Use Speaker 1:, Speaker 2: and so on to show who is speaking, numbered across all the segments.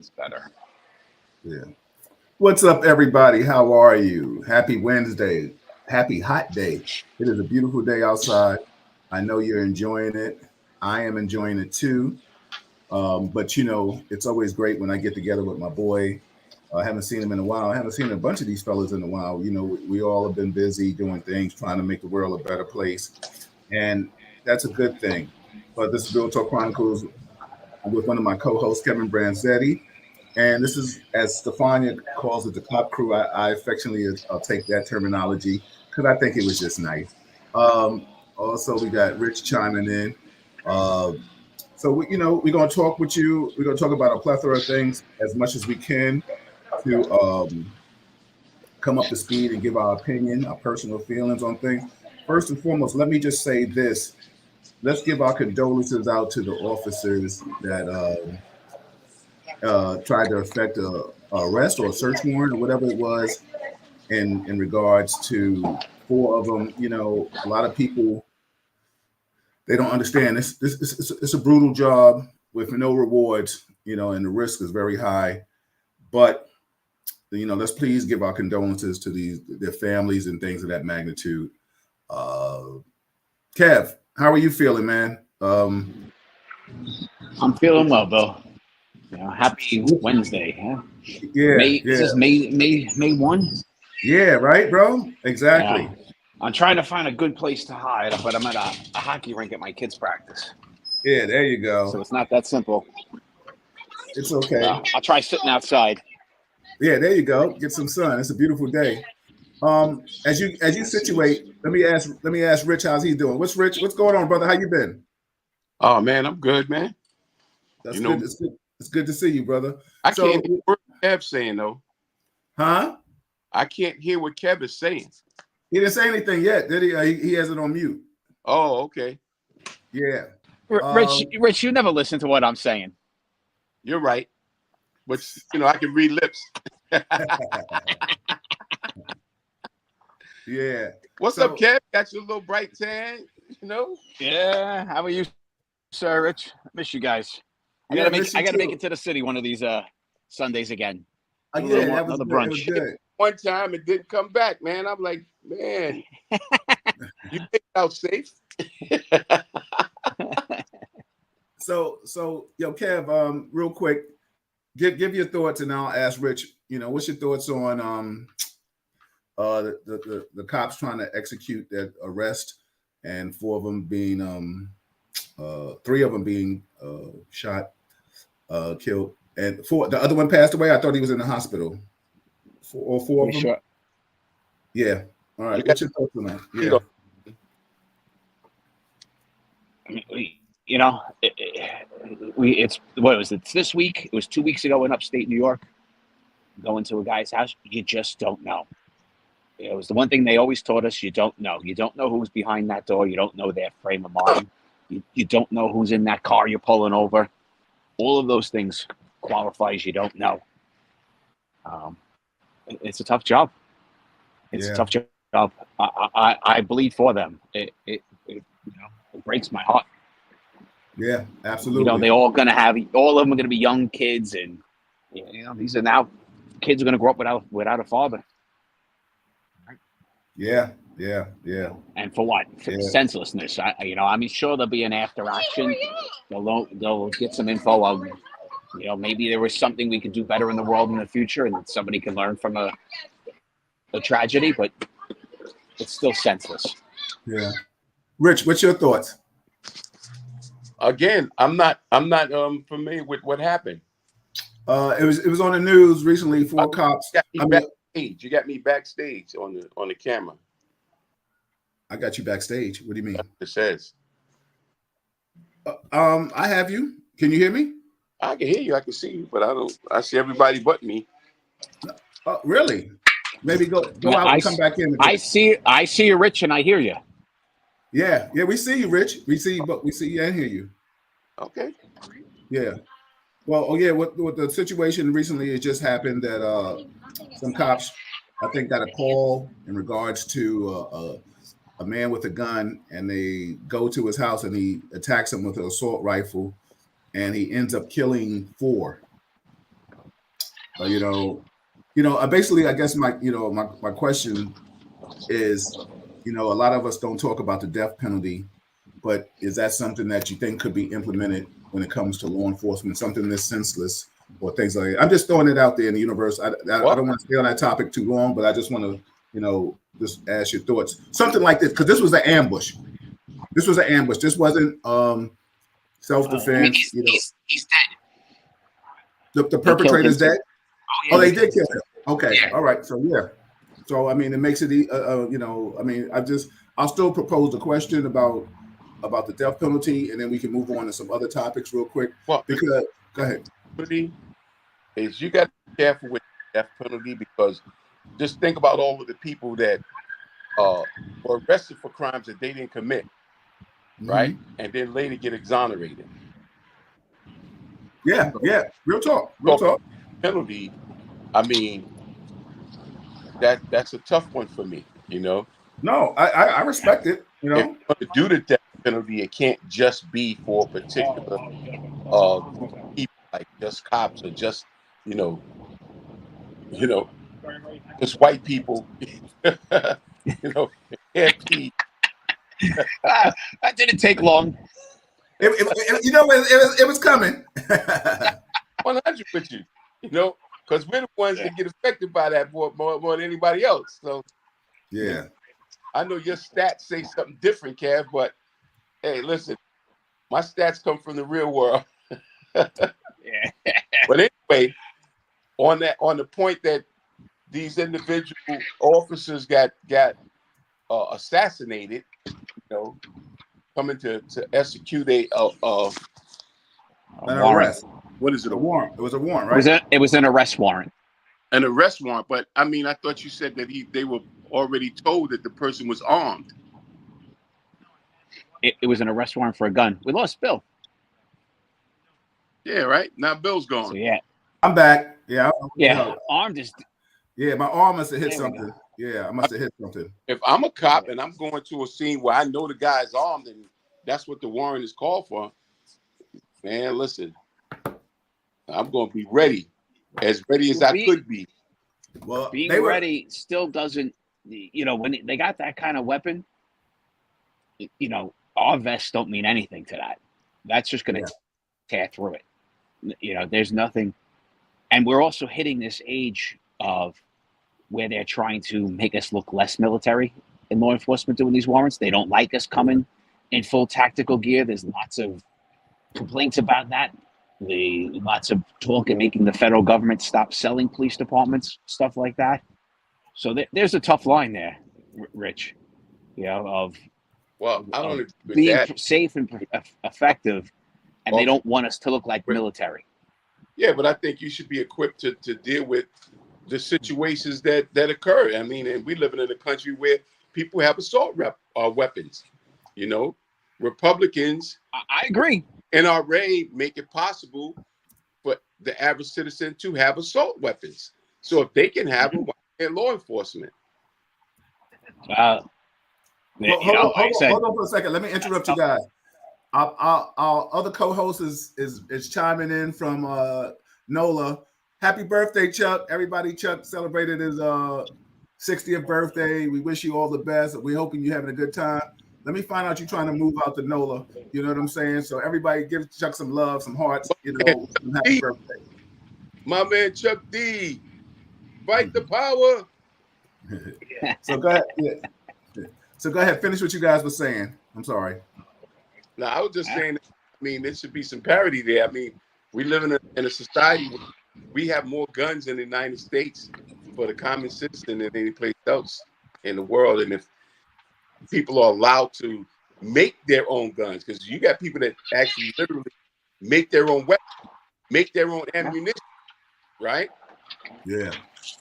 Speaker 1: It's better.
Speaker 2: Yeah. What's up, everybody? How are you? Happy Wednesday. Happy hot day. It is a beautiful day outside. I know you're enjoying it. I am enjoying it too. But it's always great when I get together with my boy. I haven't seen him in a while. I haven't seen a bunch of these fellas in a while. We all have been busy doing things, trying to make the world a better place. And that's a good thing. But this is Real Talk Chronicles. I'm with one of my co-hosts, Kevin Branzetti. And this is, as Stefania calls it, the Cop Crew. I affectionately take that terminology because I think it was just nice. Also, we got Rich chiming in. Uh, we're going to talk with you. We're going to talk about a plethora of things as much as we can to come up to speed and give our opinion, our personal feelings on things. First and foremost, let me just say this. Let's give our condolences out to the officers that tried to effect a arrest or a search warrant or whatever it was in regards to four of them. A lot of people, they don't understand it's a brutal job with no rewards, and the risk is very high. But let's please give our condolences to their families and things of that magnitude. uh Kev, how are you feeling, man?
Speaker 1: I'm feeling well, Bill. Happy Wednesday. Huh?
Speaker 2: Yeah,
Speaker 1: May this
Speaker 2: yeah,
Speaker 1: is May 1.
Speaker 2: yeah, right, bro,
Speaker 1: Yeah.
Speaker 2: exactly.
Speaker 1: I'm trying to find a good place to hide, but I'm at a hockey rink at my kids' practice,
Speaker 2: Yeah, there you go.
Speaker 1: so it's not that simple.
Speaker 2: It's okay.
Speaker 1: I'll try sitting outside.
Speaker 2: Yeah, there you go. Get some sun. It's a beautiful day. As you situate, let me ask Rich, how's he doing? What's going on, brother? How you been?
Speaker 3: Oh man, I'm good, man.
Speaker 2: That's
Speaker 3: You
Speaker 2: good.
Speaker 3: know,
Speaker 2: It's good to see you, brother.
Speaker 3: I
Speaker 2: So,
Speaker 3: can't hear what Kev's saying though.
Speaker 2: huh?
Speaker 3: I can't hear what Kev is saying.
Speaker 2: He didn't say anything yet, did he? He has it on mute.
Speaker 3: Oh, okay.
Speaker 2: Yeah.
Speaker 1: Rich,
Speaker 2: Um.
Speaker 1: Rich, you never listen to what I'm saying.
Speaker 3: You're right. But I can read lips.
Speaker 2: Yeah.
Speaker 3: What's up,
Speaker 2: So,
Speaker 3: Kev? Got your little bright tan,
Speaker 1: Yeah, how are you, sir? Rich, I miss you guys.
Speaker 2: yeah, miss
Speaker 1: I
Speaker 2: you
Speaker 1: gotta make it
Speaker 2: too.
Speaker 1: to the city one of these Sundays again. Do
Speaker 2: Yeah, that was
Speaker 1: another
Speaker 2: good. It was
Speaker 1: brunch.
Speaker 2: good.
Speaker 3: One time it didn't come back, man. I'm like, man, you made it out safe.
Speaker 2: So, yo, Kev, real quick, give your thoughts, and I'll ask Rich. What's your thoughts on the cops trying to execute that arrest, and four of them being three of them being shot, killed, and the other one passed away. I thought he was in the hospital. All four
Speaker 1: We
Speaker 2: of them.
Speaker 1: sure.
Speaker 2: Yeah. All
Speaker 3: You
Speaker 2: right.
Speaker 3: got
Speaker 2: What's your thoughts on that?
Speaker 3: heat
Speaker 2: Yeah.
Speaker 3: on.
Speaker 1: I mean, it's what was it? It's this week. It was 2 weeks ago in upstate New York. Going to a guy's house, you just don't know. It was the one thing they always taught us: you don't know. You don't know who's behind that door. You don't know their frame of mind. You don't know who's in that car you're pulling over. All of those things qualifies you don't know. Um, it's a tough job. It's a
Speaker 2: Yeah.
Speaker 1: tough job. I bleed for them. It breaks my heart.
Speaker 2: Yeah. Absolutely.
Speaker 1: They all of them are gonna be young kids, and these are now kids are gonna grow up without a father.
Speaker 2: Yeah. Yeah. Yeah.
Speaker 1: And for what? For
Speaker 2: Yeah.
Speaker 1: senselessness. I mean, sure there'll be an after action. They'll get some info of, maybe there was something we could do better in the world in the future, and somebody can learn from a tragedy. But it's still senseless.
Speaker 2: Yeah. Rich, what's your thoughts?
Speaker 3: Again, I'm not familiar with what happened.
Speaker 2: It was on the news recently.
Speaker 3: Uh,
Speaker 2: Four cops.
Speaker 3: you got me
Speaker 2: I mean,
Speaker 3: backstage. You got me backstage on the camera.
Speaker 2: I got you backstage. What do you mean?
Speaker 3: It says
Speaker 2: I have you. Can you hear me?
Speaker 3: I can hear you, I can see you, but I don't. I see everybody but me.
Speaker 2: Oh, really? Maybe go out
Speaker 1: I,
Speaker 2: and come back in
Speaker 1: I
Speaker 2: again.
Speaker 1: see you, Rich, and I hear you.
Speaker 2: Yeah, yeah, we see you, Rich. We see you, but we see you and hear you.
Speaker 3: Okay.
Speaker 2: Yeah. Well, oh yeah. What the situation recently it just happened that some cops, I think, got a call in regards to a man with a gun, and they go to his house and he attacks him with an assault rifle, and he ends up killing four. Basically, I guess my question is, a lot of us don't talk about the death penalty, but is that something that you think could be implemented when it comes to law enforcement, something that's senseless or things like that? I'm just throwing it out there in the universe. I don't want to stay on that topic too long, but I just want to, just ask your thoughts. Something like this, because this was an ambush. This wasn't self-defense.
Speaker 1: He's dead.
Speaker 2: The perpetrator's dead?
Speaker 1: Oh,
Speaker 2: they did kill him. Okay.
Speaker 1: Yeah.
Speaker 2: All right. So, yeah. So, I mean, it makes it, I'll still propose a question about the death penalty, and then we can move on to some other topics real quick.
Speaker 3: Well,
Speaker 2: because, go ahead.
Speaker 3: Is you got to be careful with the death penalty, because just think about all of the people that were arrested for crimes that they didn't commit, right? And then later get exonerated.
Speaker 2: Yeah. Real talk.
Speaker 3: Penalty, I mean, that's a tough one for me, No,
Speaker 2: I respect it.
Speaker 3: If you want to do the death penalty, it can't just be for a particular group of people, like just cops or just just white people. It can't be.
Speaker 1: That didn't take long.
Speaker 2: It was coming.
Speaker 3: 100 with you, because we're the ones that get affected by that more than anybody else. So,
Speaker 2: yeah,
Speaker 3: I know your stats say something different, Kev, but hey, listen, my stats come from the real world.
Speaker 1: Yeah.
Speaker 3: But anyway, on the point that these individual officers got assassinated, coming to execute an
Speaker 2: arrest.
Speaker 3: What is it?
Speaker 2: A warrant. It was a warrant, right?
Speaker 1: It was an arrest warrant.
Speaker 3: An arrest warrant, but I mean, I thought you said that they were already told that the person was armed.
Speaker 1: It was an arrest warrant for a gun. We lost Bill.
Speaker 3: Yeah, right. Now Bill's gone.
Speaker 1: So, yeah,
Speaker 2: I'm back. Yeah,
Speaker 1: armed is.
Speaker 2: Yeah, my arm must have hit something. Yeah, I must have hit something.
Speaker 3: If I'm a cop and I'm going to a scene where I know the guy's armed and that's what the warrant is called for, man, listen, I'm going to be ready, as ready as I could be.
Speaker 1: Well, being ready still doesn't, when they got that kind of weapon, our vests don't mean anything to that. That's just going to tear through it. There's nothing. And we're also hitting this age of where they're trying to make us look less military in law enforcement doing these warrants. They don't like us coming in full tactical gear. There's lots of complaints about that. Lots of talk and making the federal government stop selling police departments, stuff like that. So there's a tough line there, Rich. Of
Speaker 3: I don't agree with
Speaker 1: being
Speaker 3: that.
Speaker 1: Safe and effective, and they don't want us to look like military.
Speaker 3: Yeah, but I think you should be equipped to deal with the situations that occur. I mean, and we live in a country where people have assault weapons. Republicans.
Speaker 1: I agree.
Speaker 3: NRA make it possible for the average citizen to have assault weapons. So if they can have them, why can't law enforcement?
Speaker 2: Hold on for a second. Let me interrupt you guys. Our other co-host is chiming in from NOLA. Happy birthday, Chuck. Everybody, Chuck celebrated his 60th birthday. We wish you all the best. We're hoping you're having a good time. Let me find out you're trying to move out to NOLA. You know what I'm saying? So everybody give Chuck some love, some hearts, happy birthday.
Speaker 3: My man Chuck D. Fight the power.
Speaker 2: So go ahead. Yeah. So go ahead. Finish what you guys were saying. I'm sorry.
Speaker 3: No, I was just saying, there should be some parity there. I mean, we live in a society where we have more guns in the United States for the common citizen than any place else in the world. And if people are allowed to make their own guns, because you got people that actually literally make their own weapons, make their own ammunition, right?
Speaker 2: Yeah.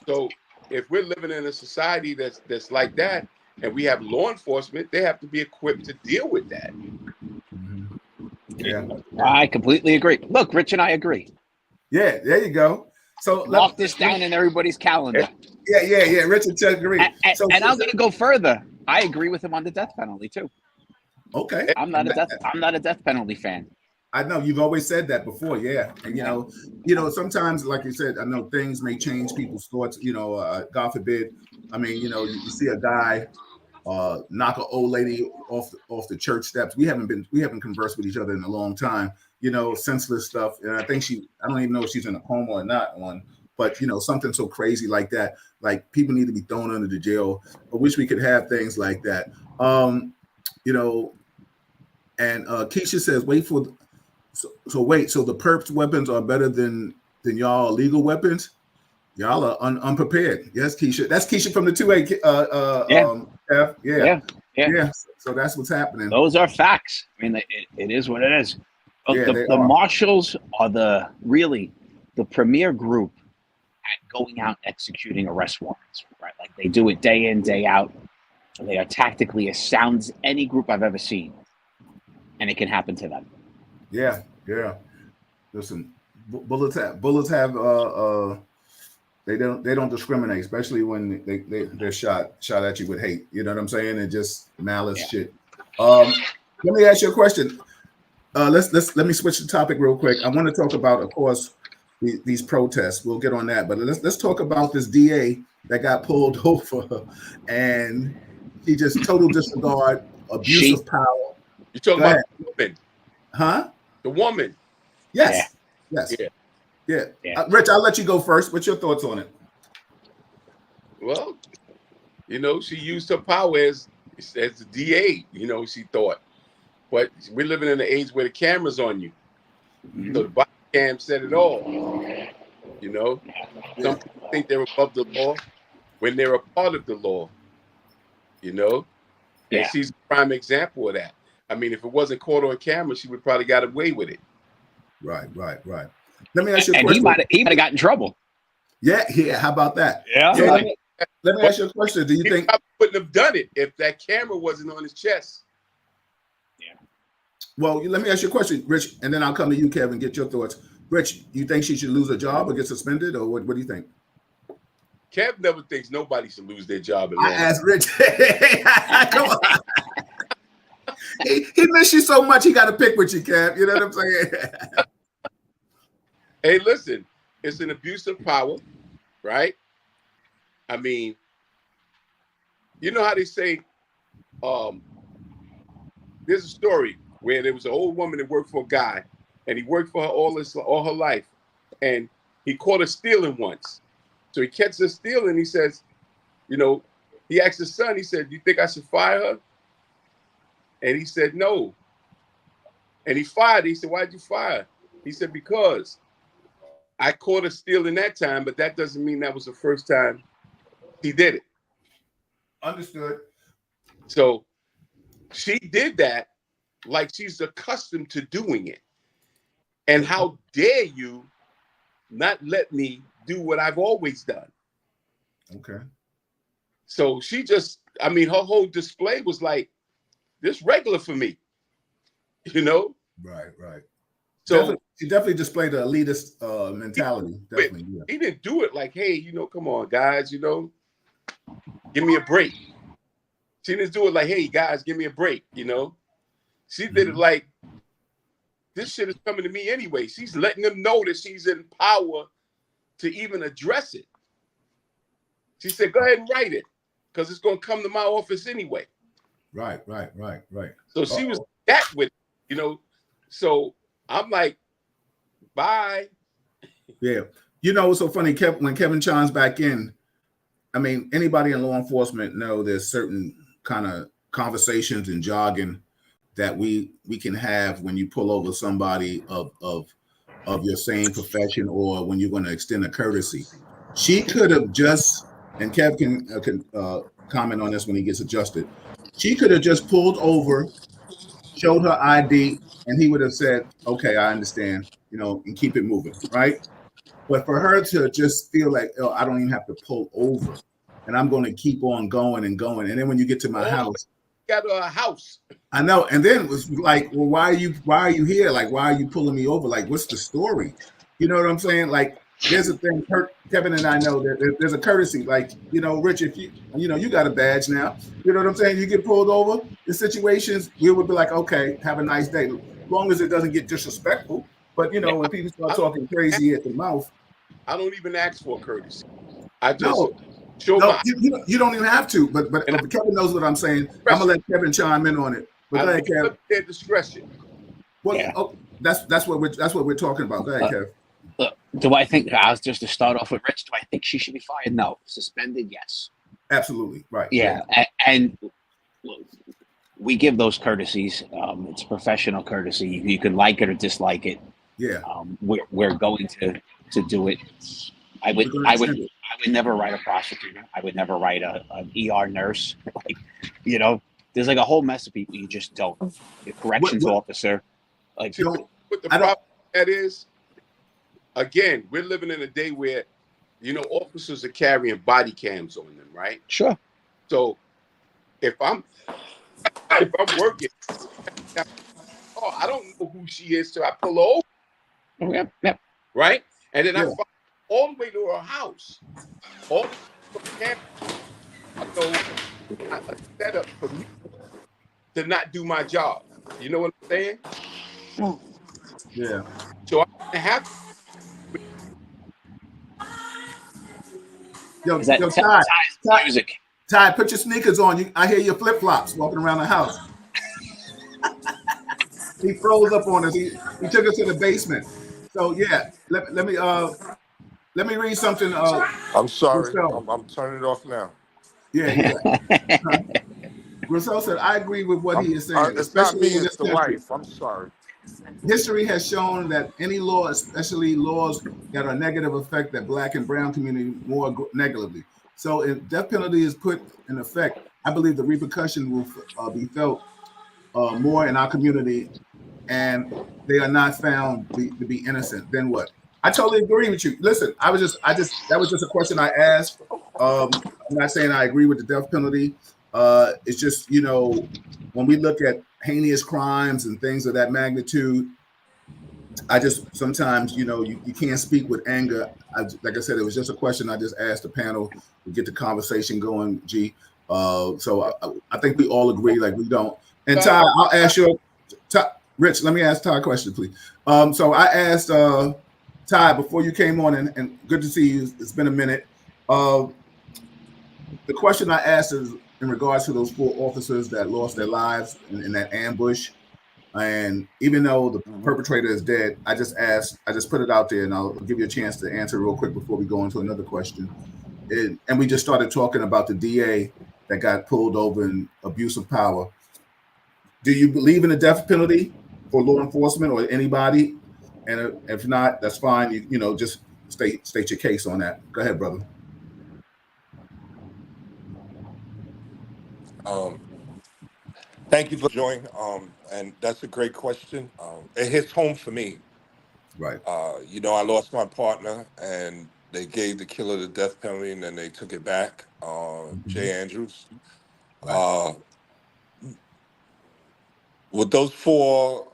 Speaker 3: So if we're living in a society that's like that, and we have law enforcement, they have to be equipped to deal with that.
Speaker 2: Yeah,
Speaker 1: I completely agree. Look, Rich and I agree.
Speaker 2: Yeah, there you go. So
Speaker 1: lock this down in everybody's calendar.
Speaker 2: Yeah. Rich and Chuck agree.
Speaker 1: And I'm going to go further. I agree with him on the death penalty too.
Speaker 2: Okay.
Speaker 1: I'm not a death penalty fan.
Speaker 2: I know you've always said that before, yeah. And sometimes, like you said, I know things may change people's thoughts. God forbid. I mean, you see a guy knock an old lady off the church steps. We haven't conversed with each other in a long time. Senseless stuff. And I don't even know if she's in a coma or not on. But something so crazy like that, like people need to be thrown under the jail. I wish we could have things like that. And Keisha says, wait for. So wait. So the perps weapons are better than y'all legal weapons. Y'all are unprepared. Yes, Keisha. That's Keisha from the 2A. Yeah. So that's what's happening.
Speaker 1: Those are facts. I mean, it is what it is. The marshals are the premier group at going out executing arrest warrants, right? Like they do it day in, day out. They are tactically as sound as any group I've ever seen, and it can happen to them.
Speaker 2: Yeah. Listen, bullets have they don't discriminate, especially when they're shot at you with hate. You know what I'm saying? And just malice shit. Let me ask you a question. Let me switch the topic real quick. I want to talk about, of course, these protests. We'll get on that, but let's talk about this DA that got pulled over, and he just total disregard, abuse of power.
Speaker 3: You're talking about the woman,
Speaker 2: huh?
Speaker 3: The woman.
Speaker 2: Yes. Yeah. Rich, I'll let you go first. What's your thoughts on it?
Speaker 3: Well, she used her power as the DA. She thought, but we're living in an age where the camera's on you. Mm-hmm. So the body cam said it all. Some people think they're above the law when they're a part of the law. And she's a prime example of that. I mean, if it wasn't caught on camera, she would probably got away with it. Right.
Speaker 2: Let me ask you a question.
Speaker 1: And he might have got in trouble.
Speaker 2: Yeah. How about that?
Speaker 1: Yeah.
Speaker 2: So let me ask you a question. Do you think
Speaker 3: I wouldn't have done it if that camera wasn't on his chest?
Speaker 1: Yeah.
Speaker 2: Well, let me ask you a question, Rich, and then I'll come to you, Kevin, get your thoughts. Rich, you think she should lose her job or get suspended, or what do you think?
Speaker 3: Kev never thinks nobody should lose their job.
Speaker 2: I asked Rich. Come on. He missed you so much, he got to pick with you, Kev. You know what I'm saying?
Speaker 3: Hey, listen, it's an abuse of power, right? I mean, you know how they say, there's a story where there was an old woman that worked for a guy, and he worked for her all her life, and he caught her stealing once. So he catches her stealing. He says, he asked his son. He said, "Do you think I should fire her?" And he said, "No." And he fired her. He said, "Why'd you fire her?" He said, "Because I caught her stealing that time, but that doesn't mean that was the first time he did it."
Speaker 2: Understood.
Speaker 3: So she did that like she's accustomed to doing it. And how dare you not let me do what I've always done?
Speaker 2: Okay.
Speaker 3: So she her whole display was like, this regular for me,
Speaker 2: Right.
Speaker 3: So
Speaker 2: she definitely displayed the elitist mentality. Definitely. Yeah.
Speaker 3: He didn't do it like, hey, come on, guys, give me a break. She didn't do it like, hey, guys, give me a break, She did it like, this shit is coming to me anyway. She's letting them know that she's in power to even address it. She said, go ahead and write it, because it's going to come to my office anyway.
Speaker 2: Right.
Speaker 3: So she was that with it, So I'm like, bye.
Speaker 2: Yeah. What's so funny, when Kevin chimes back in, I mean, anybody in law enforcement know there's certain kind of conversations and jargon that we can have when you pull over somebody of your same profession, or when you're going to extend a courtesy. She could have just, and Kev can comment on this when he gets adjusted. She could have just pulled over, showed her ID, and he would have said, "Okay, I understand," and keep it moving, right? But for her to just feel like, "Oh, I don't even have to pull over, and I'm going to keep on going and going," and then when you get to my house,
Speaker 3: got a house.
Speaker 2: I know, and then it was like, "Well, why are you here? Like, why are you pulling me over? Like, what's the story?" You know what I'm saying? Like, there's a thing. Kevin and I know that there's a courtesy. Like, Rich, if you got a badge now. You know what I'm saying? You get pulled over. The situations, we would be like, "Okay, have a nice day." long as it doesn't get disrespectful. But you know, when people start talking crazy at the mouth,
Speaker 3: I don't even ask for courtesy. I just
Speaker 2: no,
Speaker 3: show
Speaker 2: no,
Speaker 3: my.
Speaker 2: you don't even have to. But
Speaker 3: And
Speaker 2: Kevin knows what I'm saying. I'm gonna let Kevin chime in on it. But
Speaker 3: I
Speaker 2: go ahead,
Speaker 3: leave
Speaker 2: Kev.
Speaker 3: up their discretion.
Speaker 2: Well, oh, that's what we're talking about. Go ahead, Kev.
Speaker 1: Look, do I think, just to start off with Rich, do I think she should be fired? No. Suspended? Yes.
Speaker 2: Absolutely right.
Speaker 1: Yeah. And look, we give those courtesies. It's professional courtesy. You can like it or dislike it.
Speaker 2: Yeah.
Speaker 1: We're going to do it. I would never write a prosecutor. I would never write an ER nurse. Like, you know, there's like a whole mess of people you just don't. The corrections officer, like,
Speaker 3: what the problem that is, again, we're living in a day where, you know, officers are carrying body cams on them, right?
Speaker 1: Sure.
Speaker 3: So if I'm working, oh, I don't know who she is till I pull her over.
Speaker 1: Yeah.
Speaker 3: Right? And then I follow all the way to her house. All the cameras, so a setup for me to not do my job. You know what I'm saying?
Speaker 2: Yeah.
Speaker 3: So I have to.
Speaker 2: Yo,
Speaker 1: music.
Speaker 2: Ty, put your sneakers on. I hear your flip flops walking around the house. He froze up on us. He took us to the basement. So yeah, let me read something.
Speaker 4: I'm sorry. I'm turning it off now.
Speaker 2: Yeah. Rousseau said, I agree with what he is saying,
Speaker 4: It's not me,
Speaker 2: especially in
Speaker 4: it's
Speaker 2: this
Speaker 4: the
Speaker 2: country.
Speaker 4: wife. I'm sorry.
Speaker 2: History has shown that any law, especially laws that are negative, affect the Black and brown community more negatively. So if death penalty is put in effect, I believe the repercussion will be felt more in our community, and they are not found to be innocent. Then what? I totally agree with you. Listen, that was just a question I asked. I'm not saying I agree with the death penalty. It's just, you know, when we look at heinous crimes and things of that magnitude, I just sometimes, you know, you can't speak with anger. Like I said, it was just a question I just asked the panel to get the conversation going, G. So I think we all agree, like we don't. And Ty, I'll ask you, Rich, let me ask Ty a question, please. So I asked Ty before you came on, and good to see you. It's been a minute. The question I asked is in regards to those 4 officers that lost their lives in that ambush. And even though the perpetrator is dead, I just put it out there, and I'll give you a chance to answer real quick before we go into another question. And we just started talking about the DA that got pulled over in abuse of power. Do you believe in the death penalty for law enforcement or anybody? And if not, that's fine. You know, just state your case on that. Go ahead, brother.
Speaker 4: Thank you for joining. And that's a great question. It hits home for me.
Speaker 2: Right.
Speaker 4: You know, I lost my partner, and they gave the killer the death penalty, and then they took it back. Jay Andrews.
Speaker 2: Right.
Speaker 4: What those 4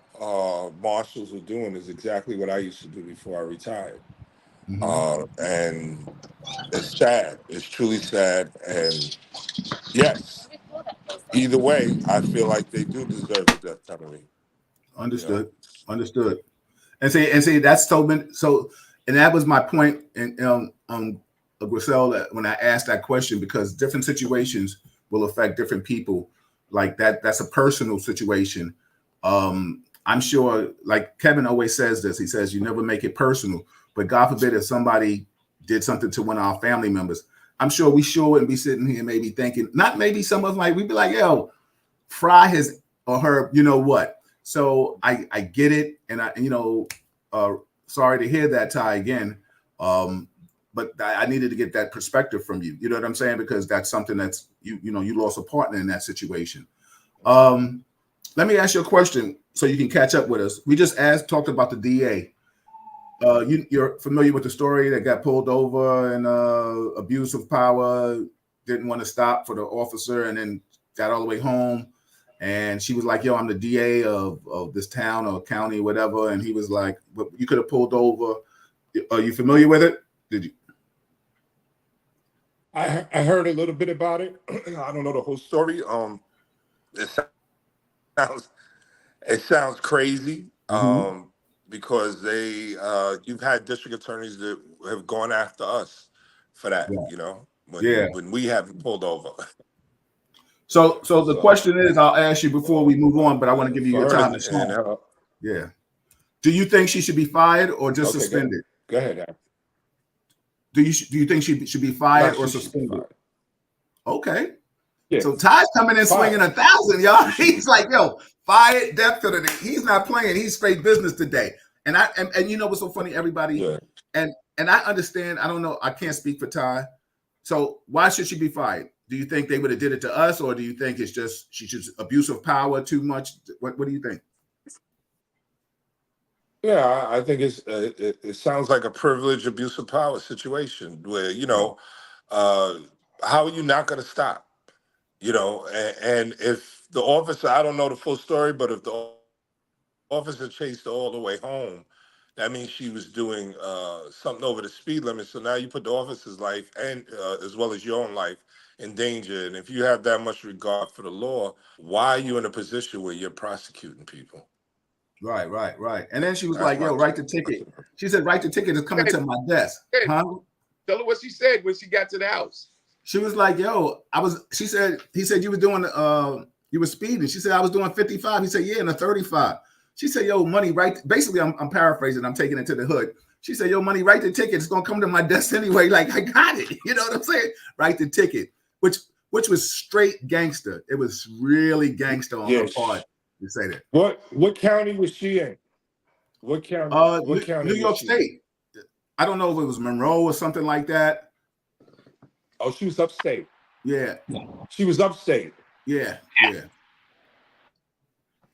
Speaker 4: marshals are doing is exactly what I used to do before I retired. And it's sad. It's truly sad. And yes, either way, I feel like they do deserve the death penalty.
Speaker 2: Understood. You know? Understood. And see, that's so. And that was my point in Griselle, when I asked that question, because different situations will affect different people. Like that's a personal situation. I'm sure, like Kevin always says this. He says you never make it personal, but God forbid if somebody did something to one of our family members, I'm sure we sure wouldn't be sitting here maybe thinking, not maybe some of us like, we'd be like, yo, fry his or her, you know what? So I get it, and sorry to hear that, Ty, again. But I needed to get that perspective from you. You know what I'm saying? Because that's something that's you lost a partner in that situation. Let me ask you a question so you can catch up with us. We just talked about the DA. You're familiar with the story that got pulled over and abuse of power, didn't want to stop for the officer, and then got all the way home. And she was like, yo, I'm the DA of this town or county, whatever. And he was like, well, you could have pulled over. Are you familiar with it? Did you?
Speaker 4: I heard a little bit about it. I don't know the whole story. It It sounds crazy,
Speaker 2: Mm-hmm.
Speaker 4: because you've had district attorneys that have gone after us for that,
Speaker 2: Yeah.
Speaker 4: you know,
Speaker 2: Yeah.
Speaker 4: when we haven't pulled over.
Speaker 2: So the
Speaker 4: So
Speaker 2: question is, I'll ask you before we move on, but I want to give you
Speaker 4: for
Speaker 2: your
Speaker 4: her
Speaker 2: time to
Speaker 4: and
Speaker 2: shine.
Speaker 4: her,
Speaker 2: Yeah. Do you think she should be fired or just
Speaker 4: okay,
Speaker 2: suspended?
Speaker 4: go ahead. Al.
Speaker 2: Do you think she should be
Speaker 4: No,
Speaker 2: fired or
Speaker 4: she should be
Speaker 2: suspended?
Speaker 4: fired.
Speaker 2: Okay.
Speaker 4: Yeah,
Speaker 2: So Ty's coming in swinging
Speaker 4: fired.
Speaker 2: 1,000, y'all.
Speaker 4: She should be
Speaker 2: He's like,
Speaker 4: fired.
Speaker 2: yo, fired, death penalty. He's not playing. He's straight business today. And you know what's so funny, everybody?
Speaker 4: Yeah.
Speaker 2: And I understand. I don't know. I can't speak for Ty. So why should she be fired? Do you think they would have did it to us, or do you think it's just she just abuse of power too much? What do you think?
Speaker 4: Yeah, I think it sounds like a privilege abuse of power situation where, uh, how are you not going to stop? And if the officer, I don't know the full story, but if the officer chased her all the way home, that means she was doing something over the speed limit. So now you put the officer's life and as well as your own life in danger. And if you have that much regard for the law, why are you in a position where you're prosecuting people?
Speaker 2: Right. And then she was
Speaker 4: That's
Speaker 2: like,
Speaker 4: my
Speaker 2: yo, write the ticket. She said, write the ticket is coming to my desk.
Speaker 3: Hey,
Speaker 2: Huh?
Speaker 3: tell her what she said when she got to the house.
Speaker 2: She was like, yo, he said you were doing you were speeding. She said, I was doing 55. He said, yeah, in a 35. She said, yo, money, right? Basically, I'm paraphrasing, I'm taking it to the hood. She said, yo, money, write the ticket. It's gonna come to my desk anyway. Like, I got it. You know what I'm saying? Write the ticket, which was straight gangster. It was really gangster on her part
Speaker 4: yes.
Speaker 2: to say that.
Speaker 4: What county was she in? What county? What county
Speaker 2: New
Speaker 4: was
Speaker 2: York
Speaker 4: she in?
Speaker 2: State. I don't know if it was Monroe or something like that.
Speaker 4: Oh, she was upstate.
Speaker 2: Yeah.
Speaker 4: She was upstate.
Speaker 2: Yeah.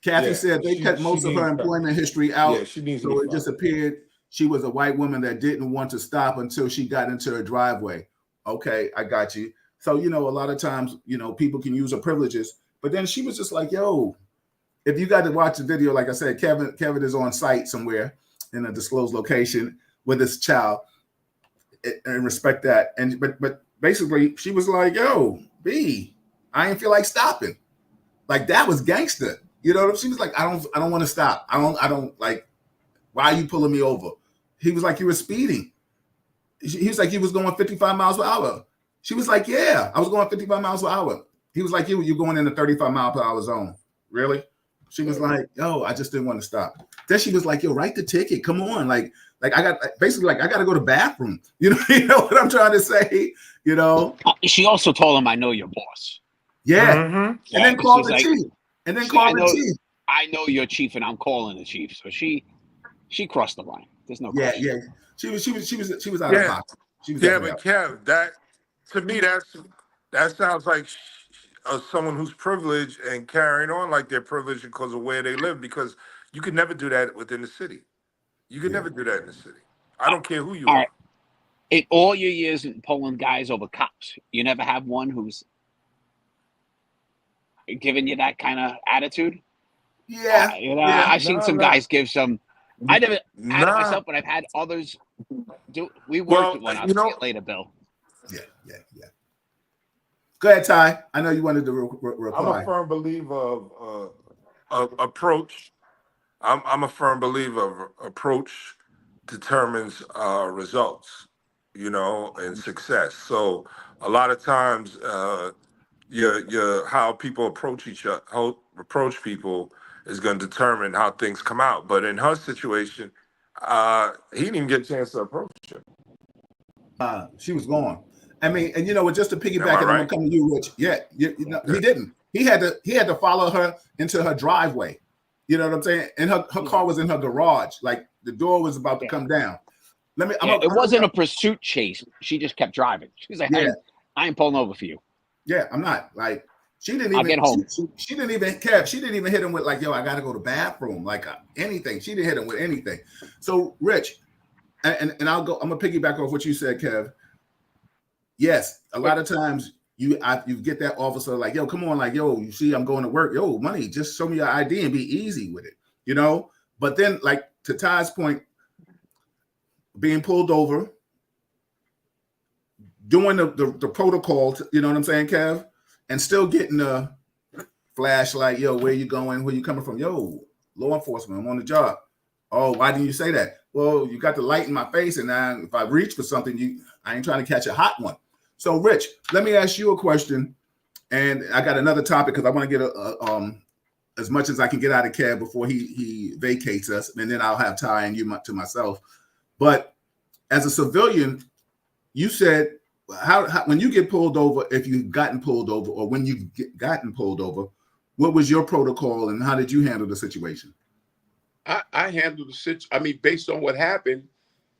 Speaker 2: Kathy
Speaker 4: Yeah,
Speaker 2: said they cut
Speaker 4: she
Speaker 2: most of her
Speaker 4: needs better.
Speaker 2: employment history
Speaker 4: Yeah,
Speaker 2: out,
Speaker 4: she needs to
Speaker 2: so
Speaker 4: be
Speaker 2: it just
Speaker 4: fired.
Speaker 2: appeared she was a white woman that didn't want to stop until she got into her driveway. Okay, I got you. So, a lot of times, people can use their privileges, but then she was just like, yo, if you got to watch the video, like I said, Kevin is on site somewhere in a disclosed location with his child, and respect that. And but basically she was like, yo, B, I ain't feel like stopping. Like that was gangster. You know what she was like, I don't want to stop. I don't like, why are you pulling me over? He was like, you were speeding. He was like, he was going 55 miles per hour. She was like, yeah, I was going 55 miles per hour. He was like, you're going in the 35 mile per hour zone. Really? She was like, yo, I just didn't want to stop. Then she was like, yo, write the ticket. Come on. Like I got basically I got to go to the bathroom. You know what I'm trying to say?
Speaker 1: She also told him, I know your boss.
Speaker 2: Yeah.
Speaker 4: Mm-hmm.
Speaker 2: And then called the chief. And then called the chief.
Speaker 1: I know your chief and I'm calling the chief. So she crossed the line. There's no question.
Speaker 2: Yeah. She was out of pocket. She was
Speaker 4: but Kev, that to me that sounds like someone who's privileged and carrying on like they're privileged because of where they live, because you could never do that within the city. You could never do that in the city. I don't care who you are.
Speaker 1: Right. In all your years in pulling guys over cops, you never have one who's giving you that kind of attitude?
Speaker 2: Yeah.
Speaker 1: I've seen some guys give some. I never had it myself, but I've had others do. We worked with one. I'll see you later, Bill.
Speaker 2: Yeah. Go ahead, Ty. I know you wanted to reply.
Speaker 4: I'm a firm believer of approach. I'm a firm believer of approach determines results, and success. So a lot of times, your how people approach each other, how approach people is going to determine how things come out. But in her situation, he didn't even get a chance to approach her.
Speaker 2: She was gone. I mean, and just to piggyback, and I'm gonna come to you, Rich. Yeah, he didn't. He had to follow her into her driveway. You know what I'm saying? And her car was in her garage. Like the door was about to come down.
Speaker 1: It wasn't a pursuit chase. She just kept driving. She was like, I ain't pulling over for you.
Speaker 2: Yeah, I'm not. Like she didn't even.
Speaker 1: I'll get home.
Speaker 2: She didn't even, Kev. She didn't even hit him with like, yo, I got to go to the bathroom, like anything. She didn't hit him with anything. So, Rich, and I'm gonna piggyback off what you said, Kev. Yes, a lot of times you get that officer like, yo, come on, like, yo, you see, I'm going to work. Yo, money, just show me your ID and be easy with it, But then, like to Ty's point, being pulled over, doing the protocol, you know what I'm saying, Kev, and still getting the flashlight, yo, where you going, where you coming from, yo, law enforcement. I'm on the job. Oh, why didn't you say that? Well, you got the light in my face, and now if I reach for something, I ain't trying to catch a hot one. So, Rich, let me ask you a question, and I got another topic because I want to get as much as I can get out of Kev before he vacates us, and then I'll have Ty and you to myself. But as a civilian, you said how when you get pulled over, if you've gotten pulled over, or when you've gotten pulled over, what was your protocol and how did you handle the situation?
Speaker 3: I handled the situation. I mean, based on what happened,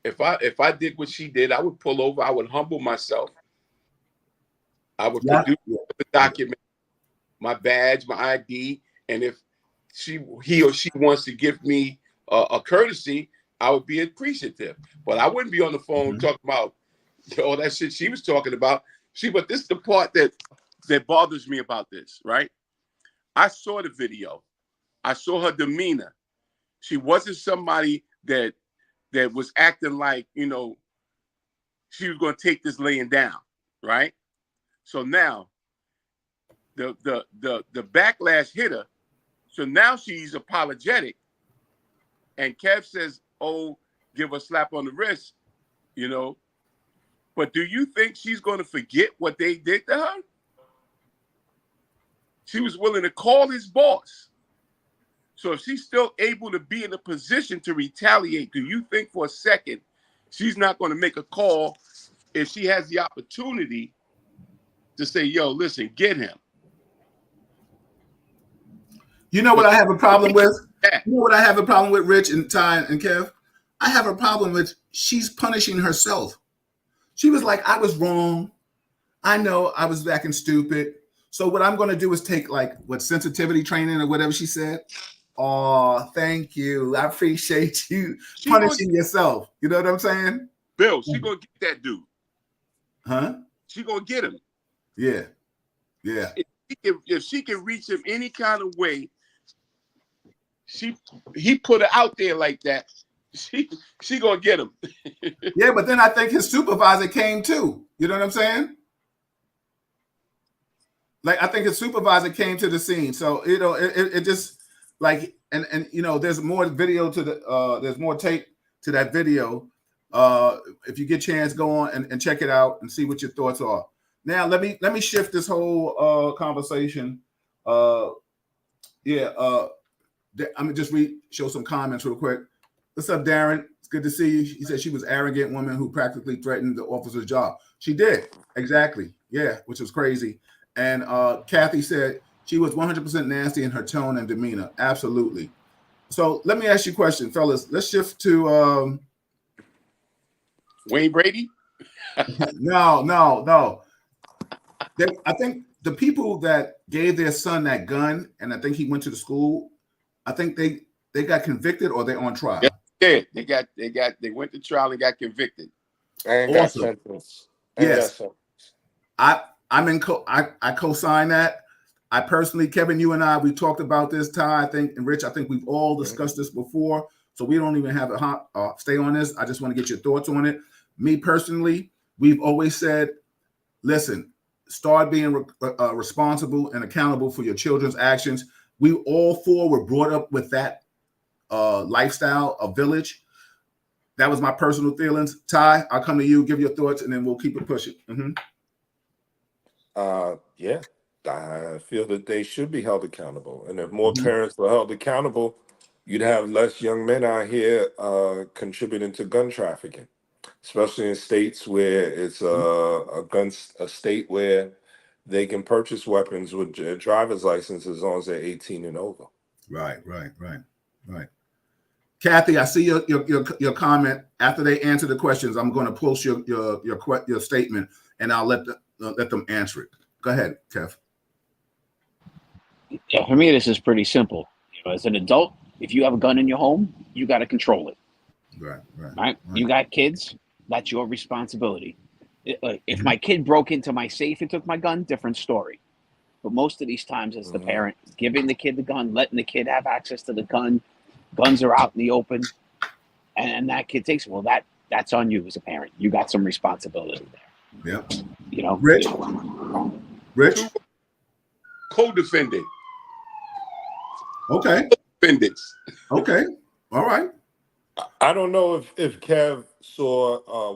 Speaker 3: if I did what she did, I would pull over. I would humble myself. I would produce the document, my badge, my ID, and if he or she wants to give me a courtesy, I would be appreciative. But I wouldn't be on the phone talking about all that shit she was talking about. But this is the part that bothers me about this, right? I saw the video. I saw her demeanor. She wasn't somebody that was acting like, she was going to take this laying down, right? So now the backlash hit her. So now she's apologetic. And Kev says, oh, give a slap on the wrist, But do you think she's going to forget what they did to her? She was willing to call his boss. So if she's still able to be in a position to retaliate, do you think for a second she's not going to make a call if she has the opportunity to say, yo, listen, get him?
Speaker 2: You know what I have a problem with? You know what I have a problem with, Rich and Ty and Kev? I have a problem with she's punishing herself. She was like, I was wrong. I know I was acting stupid. So what I'm going to do is take sensitivity training or whatever she said. Oh, thank you. I appreciate you punishing yourself. You know what I'm saying?
Speaker 3: Bill, she going to get that dude.
Speaker 2: Huh?
Speaker 3: She going to get him.
Speaker 2: Yeah. Yeah.
Speaker 3: If she can reach him any kind of way, he put her out there like that, she going to get him.
Speaker 2: Yeah, but then I think his supervisor came too. You know what I'm saying? Like, I think his supervisor came to the scene. So, it just and there's more video to there's more tape to that video. If you get a chance, go on and check it out and see what your thoughts are. Now, let me shift this whole conversation. I'm gonna just show some comments real quick. What's up, Darren? It's good to see you. He said she was an arrogant woman who practically threatened the officer's job. She did, exactly. Yeah, which was crazy. And Kathy said she was 100% nasty in her tone and demeanor. Absolutely. So let me ask you a question, fellas. Let's shift to
Speaker 3: Wayne Brady.
Speaker 2: No. I think the people that gave their son that gun, and I think he went to the school, I think they got convicted or they're on trial.
Speaker 3: Yeah, they went to trial and got convicted.
Speaker 4: And got sentenced.
Speaker 2: Yes. I co-sign that. I personally, Kevin, you and I, we talked about this, Ty, I think, and Rich, I think we've all discussed this before, so we don't even have to stay on this. I just want to get your thoughts on it. Me personally, we've always said, listen, start being responsible and accountable for your children's actions. We all four were brought up with that lifestyle, a village. That was my personal feelings. Ty, I'll come to you, give your thoughts, and then we'll keep it pushing.
Speaker 4: Yeah, I feel that they should be held accountable. And if more parents were held accountable, you'd have less young men out here contributing to gun trafficking, especially in states where it's a state where they can purchase weapons with a driver's license as long as they're 18 and over.
Speaker 2: Right. Kathy, I see your comment. After they answer the questions, I'm going to post your statement, and I'll let them answer it. Go ahead, Kev.
Speaker 1: Yeah, for me, this is pretty simple. As an adult, if you have a gun in your home, you got to control it. Right. You got kids, that's your responsibility. If my kid broke into my safe and took my gun, different story. But most of these times, it's the parent giving the kid the gun, letting the kid have access to the gun. Guns are out in the open, and that kid takes it. Well, that's on you as a parent. You got some responsibility there.
Speaker 2: Yep. Rich?
Speaker 3: Co-defendant.
Speaker 2: Okay.
Speaker 3: defendants.
Speaker 2: Okay. All right.
Speaker 4: I don't know if Kev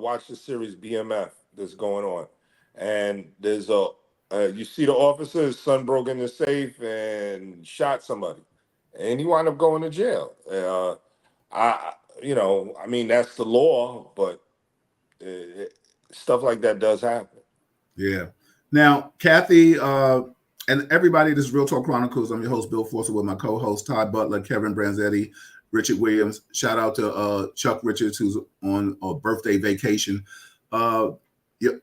Speaker 4: watched the series BMF that's going on, and there's you see the officer, his son broke in the safe and shot somebody, and he wound up going to jail. I mean that's the law, but stuff like that does happen.
Speaker 2: Yeah. Now, Kathy, and everybody, this is Real Talk Chronicles. I'm your host, Bill Forster, with my co-host, Todd Butler, Kevin Branzetti, Richard Williams. Shout out to Chuck Richards, who's on a birthday vacation.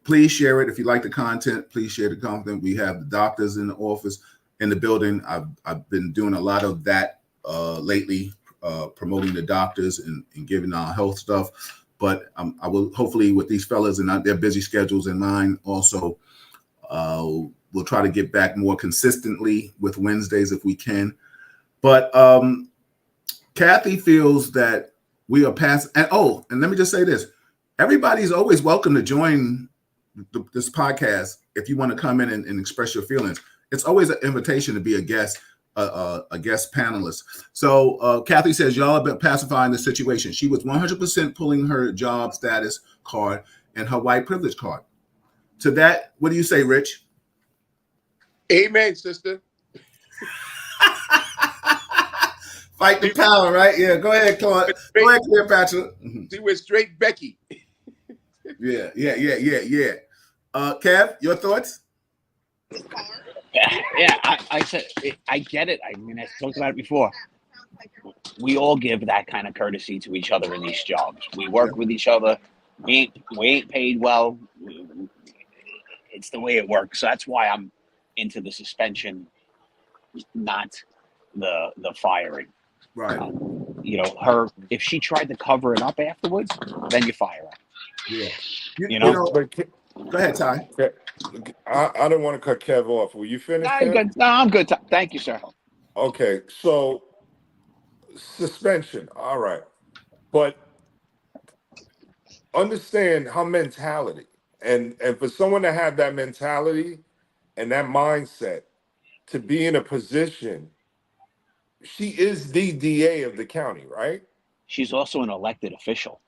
Speaker 2: Please share it. If you like the content, please share the content. We have the doctors in the office, in the building. I've been doing a lot of that lately, promoting the doctors and giving our health stuff. But I will hopefully, with these fellas and their busy schedules in mind, also we'll try to get back more consistently with Wednesdays if we can. But Kathy feels that we are past. And let me just say this: everybody's always welcome to join this podcast if you want to come in and express your feelings. It's always an invitation to be a guest. A guest panelist. So Kathy says y'all have been pacifying the situation. She was 100% pulling her job status card and her white privilege card. To that, what do you say, Rich?
Speaker 3: Amen, sister.
Speaker 2: Fight the power, right? Yeah, go ahead, Claude. Go ahead, Cleopatra.
Speaker 3: She went straight Becky.
Speaker 2: Yeah. Kev, your thoughts?
Speaker 1: Yeah, I said I get it. I mean, I talked about it before. We all give that kind of courtesy to each other in these jobs. We work with each other. We ain't paid well. It's the way it works. So that's why I'm into the suspension, not the firing.
Speaker 2: Right.
Speaker 1: Her, if she tried to cover it up afterwards, then you fire her.
Speaker 2: Yeah.
Speaker 4: Go
Speaker 2: ahead, Ty.
Speaker 4: I didn't want to cut Kev off. Were you finished, Kev?
Speaker 1: Good. No, I'm good. Thank you, sir.
Speaker 4: Okay, so suspension. All right. But understand her mentality. And for someone to have that mentality and that mindset to be in a position, she is the DA of the county, right?
Speaker 1: She's also an elected official.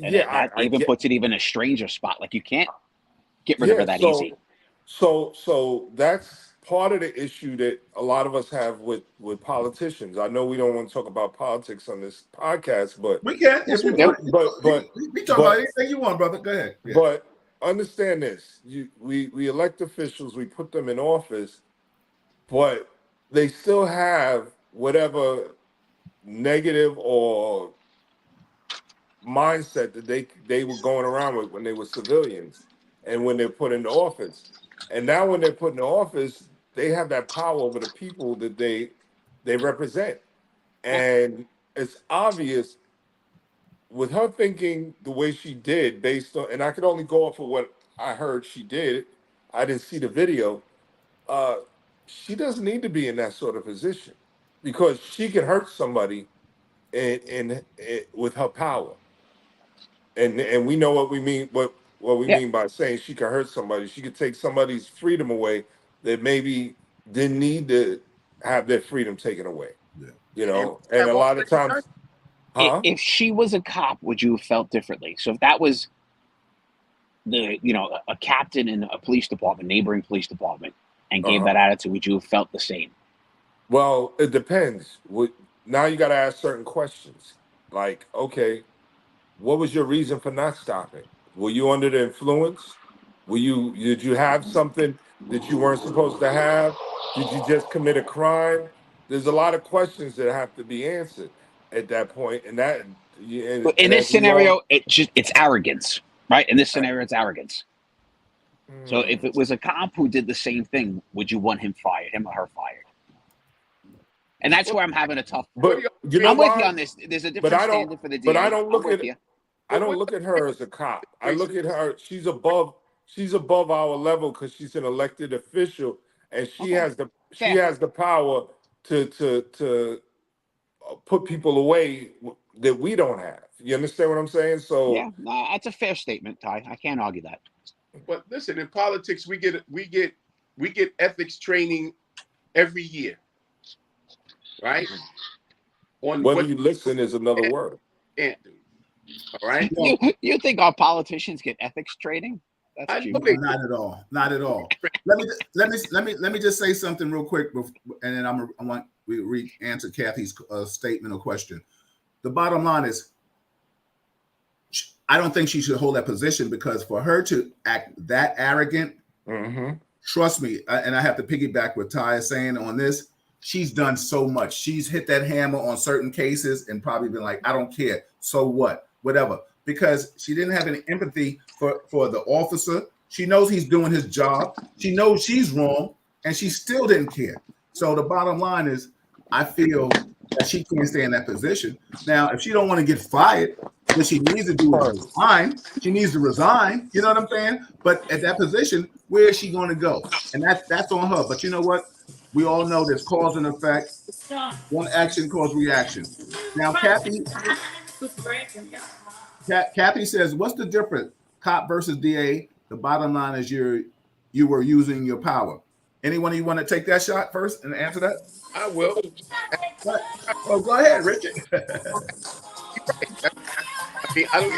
Speaker 1: And
Speaker 4: yeah,
Speaker 1: that even puts it even a stranger spot. Like you can't get rid of her that
Speaker 4: so,
Speaker 1: easy.
Speaker 4: So that's part of the issue that a lot of us have with politicians. I know we don't want to talk about politics on this podcast, but
Speaker 2: we can if we want.
Speaker 4: But
Speaker 2: we talk about anything you want, brother. Go ahead.
Speaker 4: Yeah. But understand this: we elect officials, we put them in office, but they still have whatever negative or mindset that they were going around with when they were civilians and when they're put into office. And now when they're put into office, they have that power over the people that they represent. And it's obvious with her thinking the way she did based on, and I could only go off of what I heard she did. I didn't see the video. She doesn't need to be in that sort of position because she can hurt somebody in with her power. And we know what we mean what we mean by saying she could hurt somebody. She could take somebody's freedom away that maybe didn't need to have their freedom taken away.
Speaker 2: Yeah.
Speaker 4: And a lot of times,
Speaker 1: if she was a cop, would you have felt differently? So if that was a captain in a police department, neighboring police department, and gave that attitude, would you have felt the same?
Speaker 4: Well, it depends. Now you got to ask certain questions. Like, okay, what was your reason for not stopping? Were you under the influence? Did you have something that you weren't supposed to have? Did you just commit a crime? There's a lot of questions that have to be answered at that point. And
Speaker 1: in this scenario, it's arrogance, right? In this scenario, it's arrogance. So if it was a cop who did the same thing, would you want him fired, him or her fired? And that's where I'm having a tough.
Speaker 4: But
Speaker 1: I'm with you on this. There's a different standard for the DA.
Speaker 4: But I don't look at her as a cop. I look at her. She's above our level because she's an elected official, and she has the power to put people away that we don't have. You understand what I'm saying? So
Speaker 1: yeah, that's a fair statement, Ty. I can't argue that.
Speaker 3: But listen, in politics, we get ethics training every year, right? on
Speaker 4: Whether
Speaker 3: what
Speaker 4: you listen is another word.
Speaker 3: you can't do. All right.
Speaker 1: You think our politicians get ethics training? That's
Speaker 3: I
Speaker 1: true.
Speaker 3: know they
Speaker 2: Not at all. Not at all. Let me just say something real quick, and then I want we answer Kathy's statement or question. The bottom line is, I don't think she should hold that position, because for her to act that arrogant, trust me, and I have to piggyback what Ty is saying on this. She's done so much. She's hit that hammer on certain cases and probably been like, I don't care. So what? Whatever. Because she didn't have any empathy for the officer. She knows he's doing his job. She knows she's wrong, and she still didn't care. So the bottom line is, I feel that she can't stay in that position. Now, if she don't want to get fired, what she needs to do is resign. She needs to resign. You know what I'm saying? But at that position, where is she going to go? And that's on her. But you know what? We all know there's cause and effect. One action cause reaction. Now, Kathy says, "What's the difference? Cop versus DA. The bottom line is you were using your power." Anyone of you want to take that shot first and answer that?
Speaker 3: I will.
Speaker 2: Oh, go ahead, Richard.
Speaker 3: I mean, I don't.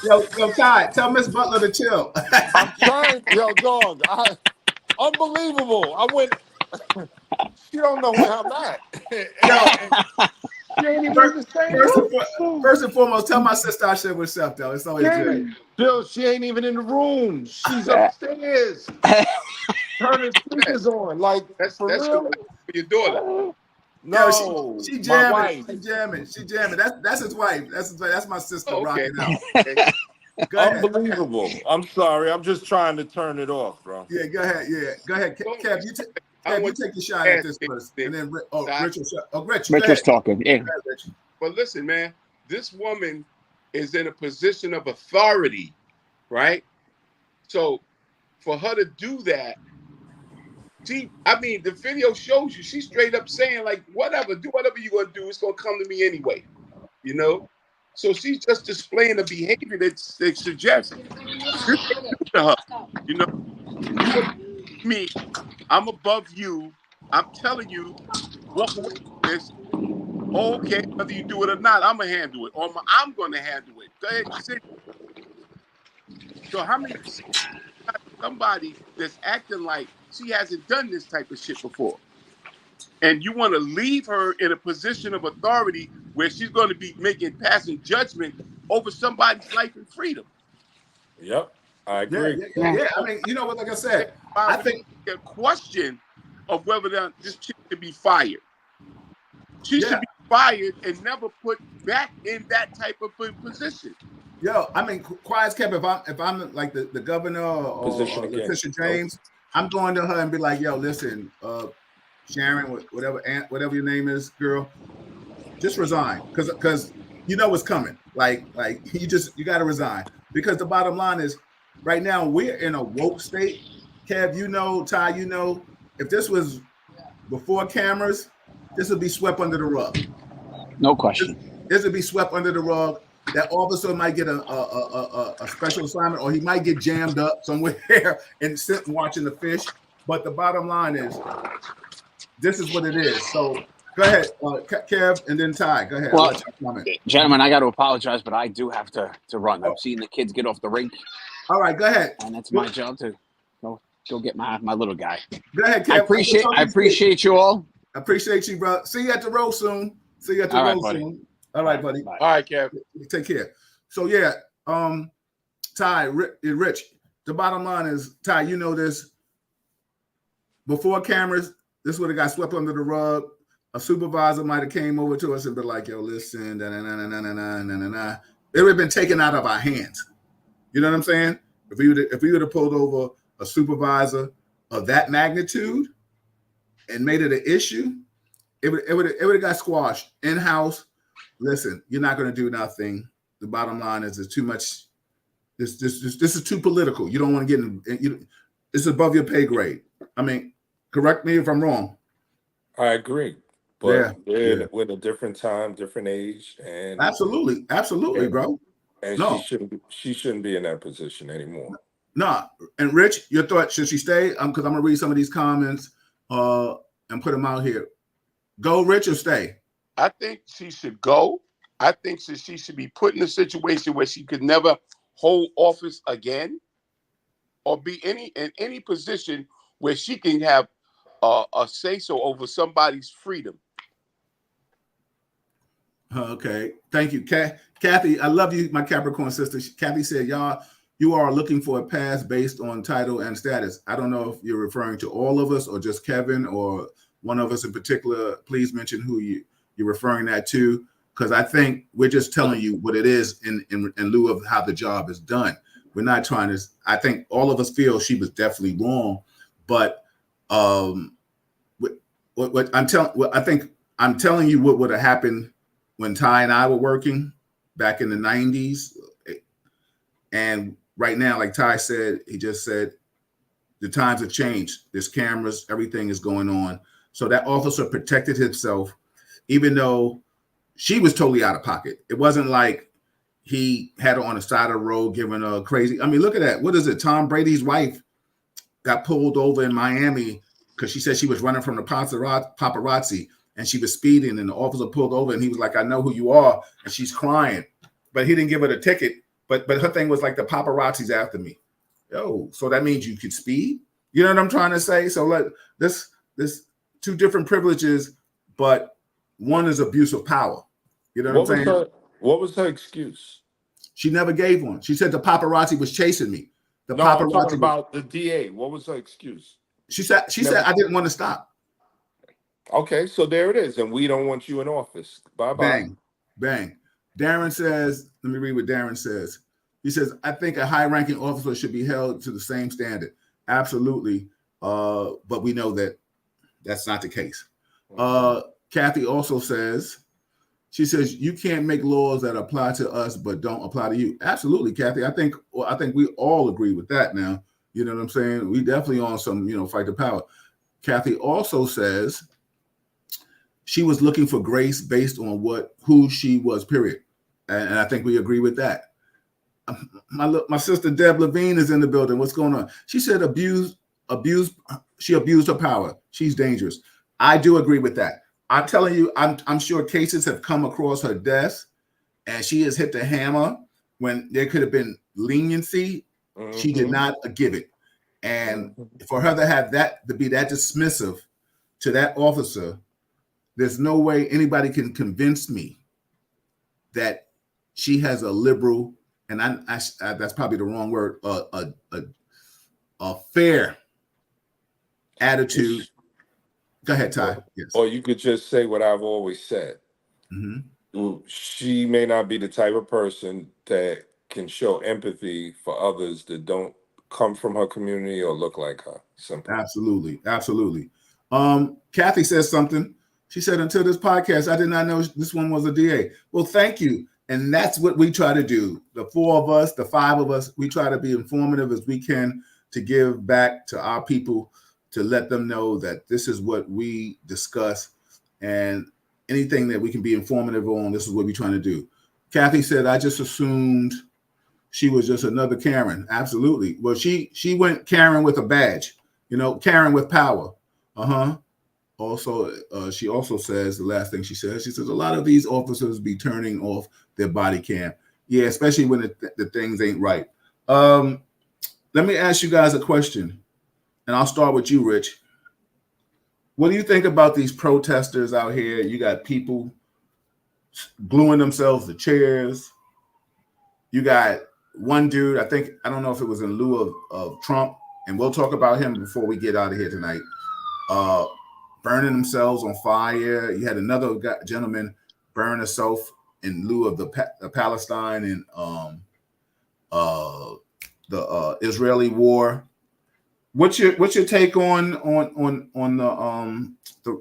Speaker 2: Yo, Ty, tell Miss Butler to chill.
Speaker 4: I'm trying, yo, dog. Unbelievable. I went. She don't know where I'm at. She ain't even in the same room.
Speaker 2: First and foremost, tell my sister I said what's up, though. It's always good.
Speaker 4: Bill, she ain't even in the room. She's upstairs. Turning speakers on. Like,
Speaker 3: That's
Speaker 4: for real?
Speaker 3: for your daughter.
Speaker 4: No,
Speaker 2: she
Speaker 4: my
Speaker 2: jamming.
Speaker 4: wife.
Speaker 2: She jamming. That's his wife. That's my sister
Speaker 3: Okay.
Speaker 2: rocking out. Go ahead.
Speaker 4: Unbelievable. I'm sorry. I'm just trying to turn it off, bro.
Speaker 2: Yeah, go ahead. Yeah, go ahead. Kev, you take the shot at this first, and then Richard.
Speaker 1: Richard's talking. Yeah.
Speaker 3: But listen, man, this woman is in a position of authority, right? So for her to do that, the video shows you, she's straight up saying, like, whatever, do whatever you're going to do. It's going to come to me anyway, you know? So she's just displaying a behavior that suggests this to her, you know? Me, I'm above you. I'm telling you, walk away from this. Okay, whether you do it or not, I'm going to handle it. Or I'm going to handle it. Go ahead, sit. So how many somebody that's acting like she hasn't done this type of shit before, and you want to leave her in a position of authority where she's going to be passing judgment over somebody's life and freedom?
Speaker 4: Yep, I agree.
Speaker 2: Yeah. I mean, you know what? Like I said, I think
Speaker 3: a question of whether this chick should be fired. She should be fired and never put back in that type of position.
Speaker 2: Yo, I mean, quiet kept. If I'm like the governor or Letitia James, I'm going to her and be like, yo, listen, Sharon, whatever your name is, girl, just resign, because you know what's coming. Like you got to resign, because the bottom line is, right now we're in a woke state. Kev, you know, Ty, you know, if this was before cameras, this would be swept under the rug.
Speaker 1: No question.
Speaker 2: This would be swept under the rug. That officer might get a special assignment, or he might get jammed up somewhere and sit watching the fish. But the bottom line is, this is what it is. So go ahead, Kev, and then Ty. Go ahead.
Speaker 1: Well, gentlemen, I got to apologize, but I do have to run. I'm seeing the kids get off the rink.
Speaker 2: All right, go ahead.
Speaker 1: And it's my job to go get my little guy.
Speaker 2: Go ahead, Kev.
Speaker 1: I appreciate you all.
Speaker 2: I appreciate you, bro. See you at the road soon. Soon. All right, buddy.
Speaker 3: All right, Kev.
Speaker 2: Take care. So yeah, Ty, Rich. The bottom line is, Ty, you know this. Before cameras, this would have got swept under the rug. A supervisor might have came over to us and been like, "Yo, listen, It would have been taken out of our hands. You know what I'm saying? If we would have pulled over a supervisor of that magnitude and made it an issue, it would have got squashed in-house. Listen, you're not going to do nothing. The bottom line is, there's too much. This is too political. You don't want to get in. It's above your pay grade. I mean, correct me if I'm wrong.
Speaker 4: I agree, but we're in a different time, different age, and
Speaker 2: absolutely, bro.
Speaker 4: And she shouldn't be in that position anymore.
Speaker 2: No, and Rich, your thought, should she stay? Because I'm gonna read some of these comments and put them out here. Go, Rich, or stay?
Speaker 3: I think she should go. I think that she should be put in a situation where she could never hold office again, or be in any position where she can have a say so over somebody's freedom.
Speaker 2: Okay, thank you, Kathy. I love you, my Capricorn sister. Kathy said, "Y'all, you are looking for a pass based on title and status." I don't know if you're referring to all of us or just Kevin or one of us in particular. Please mention who you're referring that to, because I think we're just telling you what it is in lieu of how the job is done. We're not trying to. I think all of us feel she was definitely wrong, but what I'm telling, I think I'm telling you what would have happened when Ty and I were working back in the 90s. And right now, like Ty said, he just said, the times have changed. There's cameras, everything is going on. So that officer protected himself, even though she was totally out of pocket. It wasn't like he had her on the side of the road giving her crazy. I mean, look at that. What is it? Tom Brady's wife got pulled over in Miami because she said she was running from the paparazzi and she was speeding, and the officer pulled over and he was like, "I know who you are," and she's crying, but he didn't give her the ticket. But her thing was like, the paparazzi's after me. Yo, so that means you could speed? You know what I'm trying to say? So this two different privileges, but one is abuse of power. You know what I'm saying?
Speaker 4: What was her excuse?
Speaker 2: She never gave one. She said the paparazzi was chasing me.
Speaker 4: I'm talking about the DA. What was her excuse?
Speaker 2: She said I didn't want to stop.
Speaker 4: Okay, so there it is, and we don't want you in office. Bye-bye.
Speaker 2: Bang, bang. Darren says, let me read what Darren says. He says, I think a high-ranking officer should be held to the same standard. Absolutely. But we know that that's not the case. Kathy also says, she says, you can't make laws that apply to us but don't apply to you. Absolutely, Kathy. I think we all agree with that now. You know what I'm saying? We definitely on some, fight the power. Kathy also says she was looking for grace based on who she was, period. And I think we agree with that. My sister Deb Levine is in the building. What's going on? She said she abused her power. She's dangerous. I do agree with that. I'm telling you, I'm sure cases have come across her desk and she has hit the hammer when there could have been leniency. Mm-hmm. She did not give it. And for her to have to be that dismissive to that officer, there's no way anybody can convince me that she has a liberal, and I that's probably the wrong word, a fair attitude. Go ahead, Ty. Yes.
Speaker 4: Or you could just say what I've always said. Mm-hmm. She may not be the type of person that can show empathy for others that don't come from her community or look like her. Simple.
Speaker 2: Absolutely. Absolutely. Kathy says something. She said, until this podcast, I did not know this one was a DA. Well, thank you. And that's what we try to do. The four of us, the five of us, we try to be informative as we can to give back to our people, to let them know that this is what we discuss, and anything that we can be informative on, this is what we're trying to do. Kathy said, I just assumed she was just another Karen. Absolutely. Well, she went Karen with a badge, Karen with power. Also, she also says, the last thing she says, a lot of these officers be turning off their body cam. Yeah, especially when the things ain't right. Let me ask you guys a question, and I'll start with you, Rich. What do you think about these protesters out here? You got people gluing themselves to chairs. You got one dude, I don't know if it was in lieu of Trump, and we'll talk about him before we get out of here tonight. Burning themselves on fire. You had another gentleman burn himself in lieu of the Palestine and the Israeli war. What's your take on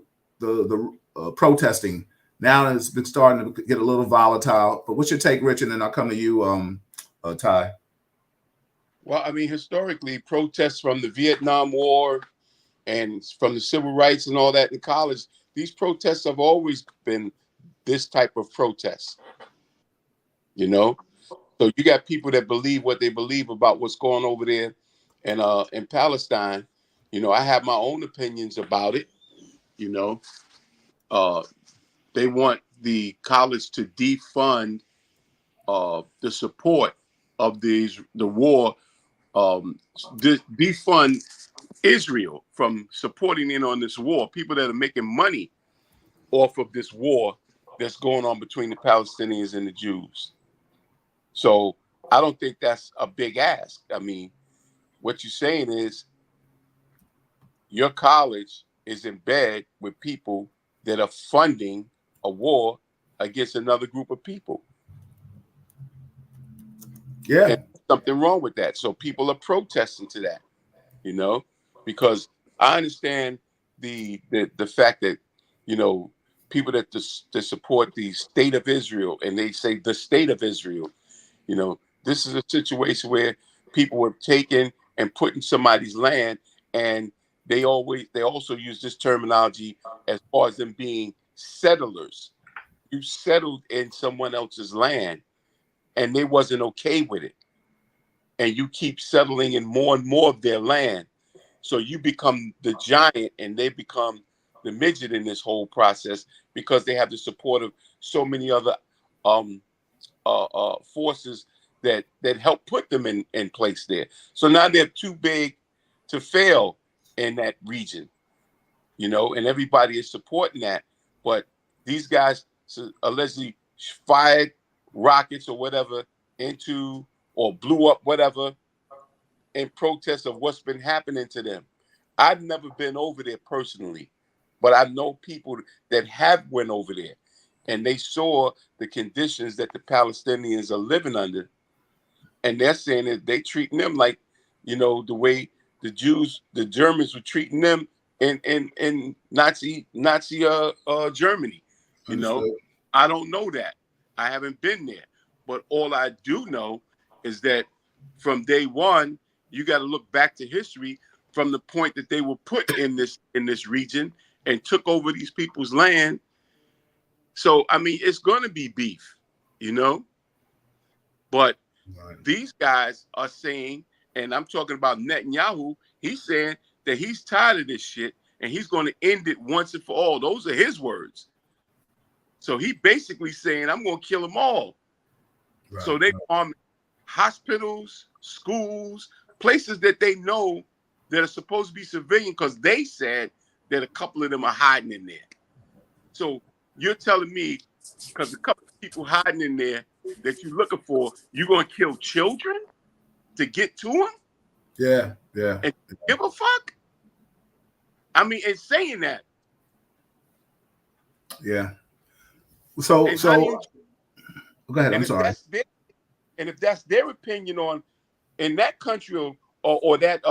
Speaker 2: the protesting? Now it's been starting to get a little volatile. But what's your take, Rich? And then I'll come to you, Ty.
Speaker 3: Well, I mean, historically, protests from the Vietnam War and from the civil rights and all that in college, these protests have always been this type of protest. So you got people that believe what they believe about what's going over there And in Palestine, you know, I have my own opinions about it. You know, they want the college to defund the support of the war, defund Israel from supporting in on this war. People that are making money off of this war that's going on between the Palestinians and the Jews. So I don't think that's a big ask. I mean, what you're saying is your college is in bed with people that are funding a war against another group of people.
Speaker 2: Yeah.
Speaker 3: And something wrong with that. So people are protesting to that, you know, because I understand the fact that, you know, people that support the state of Israel, and they say the state of Israel, you know, this is a situation where people were taken and put in somebody's land, and they also use this terminology as far as them being settlers. You settled in someone else's land, and they wasn't okay with it, and you keep settling in more and more of their land. So you become the giant, and they become the midget in this whole process because they have the support of so many other forces that help put them in place there. So now they're too big to fail in that region, you know, and everybody is supporting that. But these guys allegedly fired rockets or whatever into, or blew up whatever, in protest of what's been happening to them. I've never been over there personally, but I know people that have went over there, and they saw the conditions that the Palestinians are living under, and they're saying that they treating them like, you know, the way the Germans were treating them in Nazi Germany. You know,
Speaker 2: Understood.
Speaker 3: I don't know that. I haven't been there, but all I do know is that from day one, you got to look back to history from the point that they were put in this region and took over these people's land. So I mean, it's going to be beef, you know, but
Speaker 2: Right.
Speaker 3: these guys are saying, and I'm talking about Netanyahu, he's saying that he's tired of this shit and he's going to end it once and for all. Those are his words. So he basically saying, I'm going to kill them all.
Speaker 2: Right.
Speaker 3: So they arm hospitals, schools, places that they know that are supposed to be civilian, because they said that a couple of them are hiding in there. So you're telling me, because a couple of people hiding in there that you're looking for, you're going to kill children to get to them?
Speaker 2: Yeah. Yeah.
Speaker 3: And give a fuck? I mean, and saying that.
Speaker 2: Yeah. So
Speaker 3: And how do you,
Speaker 2: go ahead.
Speaker 3: and
Speaker 2: I'm
Speaker 3: if
Speaker 2: sorry.
Speaker 3: that's their opinion on in that country, or that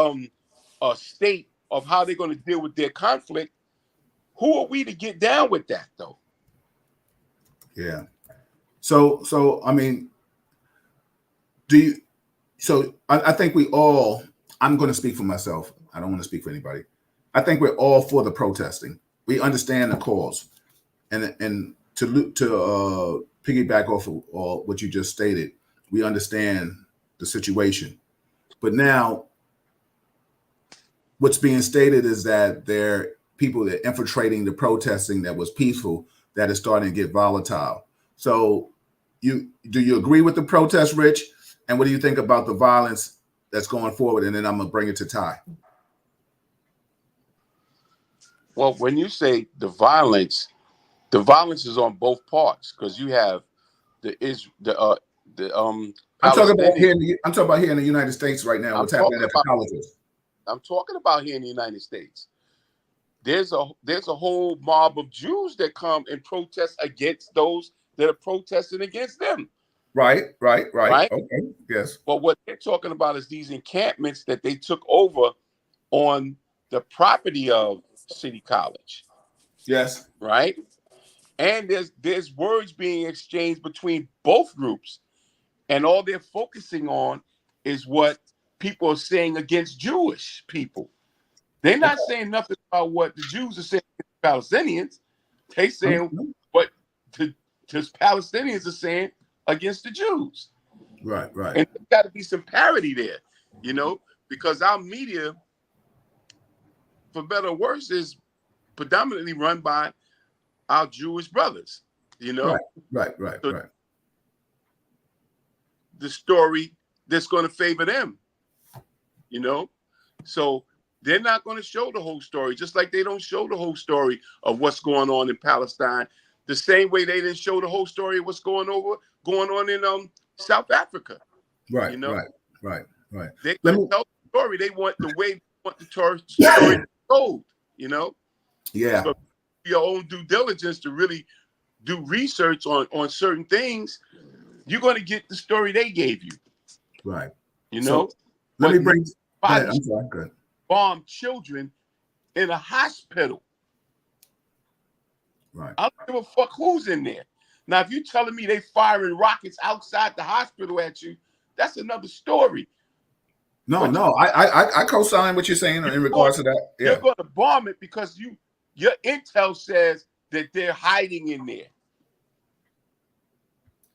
Speaker 3: state of how they're going to deal with their conflict, who are we to get down with that though?
Speaker 2: Yeah. So I mean, do you? So I think we all. I'm going to speak for myself. I don't want to speak for anybody. I think we're all for the protesting. We understand the cause, and to piggyback off of what you just stated, we understand the situation. But now, what's being stated is that there are people that are infiltrating the protesting that was peaceful that is starting to get volatile. So, do you agree with the protest, Rich? And what do you think about the violence that's going forward? And then I'm gonna bring it to Ty.
Speaker 3: Well, when you say the violence is on both parts, because you have the
Speaker 2: I'm talking about
Speaker 3: Palestinian.
Speaker 2: I'm talking about here in the United States right now.
Speaker 3: I'm
Speaker 2: What's happening
Speaker 3: talking
Speaker 2: at the
Speaker 3: about
Speaker 2: colleges?
Speaker 3: I'm talking about here in the United States. There's a whole mob of Jews that come and protest against those that are protesting against them.
Speaker 2: Right.
Speaker 3: Right?
Speaker 2: Okay. Yes.
Speaker 3: But what they're talking about is these encampments that they took over on the property of City College.
Speaker 2: Yes.
Speaker 3: Right? And there's words being exchanged between both groups, and all they're focusing on is what people are saying against Jewish people. They're not saying nothing about what the Jews are saying against Palestinians. They saying what the Palestinians are saying against the Jews.
Speaker 2: Right.
Speaker 3: And there's got to be some parity there, you know, because our media, for better or worse, is predominantly run by our Jewish brothers,
Speaker 2: Right.
Speaker 3: So the story that's going to favor them, so they're not going to show the whole story, just like they don't show the whole story of what's going on in Palestine, the same way they didn't show the whole story of what's going on in South Africa.
Speaker 2: Right.
Speaker 3: They tell the story. They want the way they want the story told,
Speaker 2: Yeah.
Speaker 3: So your own due diligence to really do research on certain things, you're going to get the story they gave you.
Speaker 2: Right.
Speaker 3: So
Speaker 2: let me bring. I'm sorry. Good.
Speaker 3: Bomb children in a hospital.
Speaker 2: Right.
Speaker 3: I don't give a fuck who's in there. Now, if you're telling me they firing rockets outside the hospital at you, that's another story.
Speaker 2: No, I co-sign what you're saying in regards to that. Yeah.
Speaker 3: You're going to bomb it because your intel says that they're hiding in there.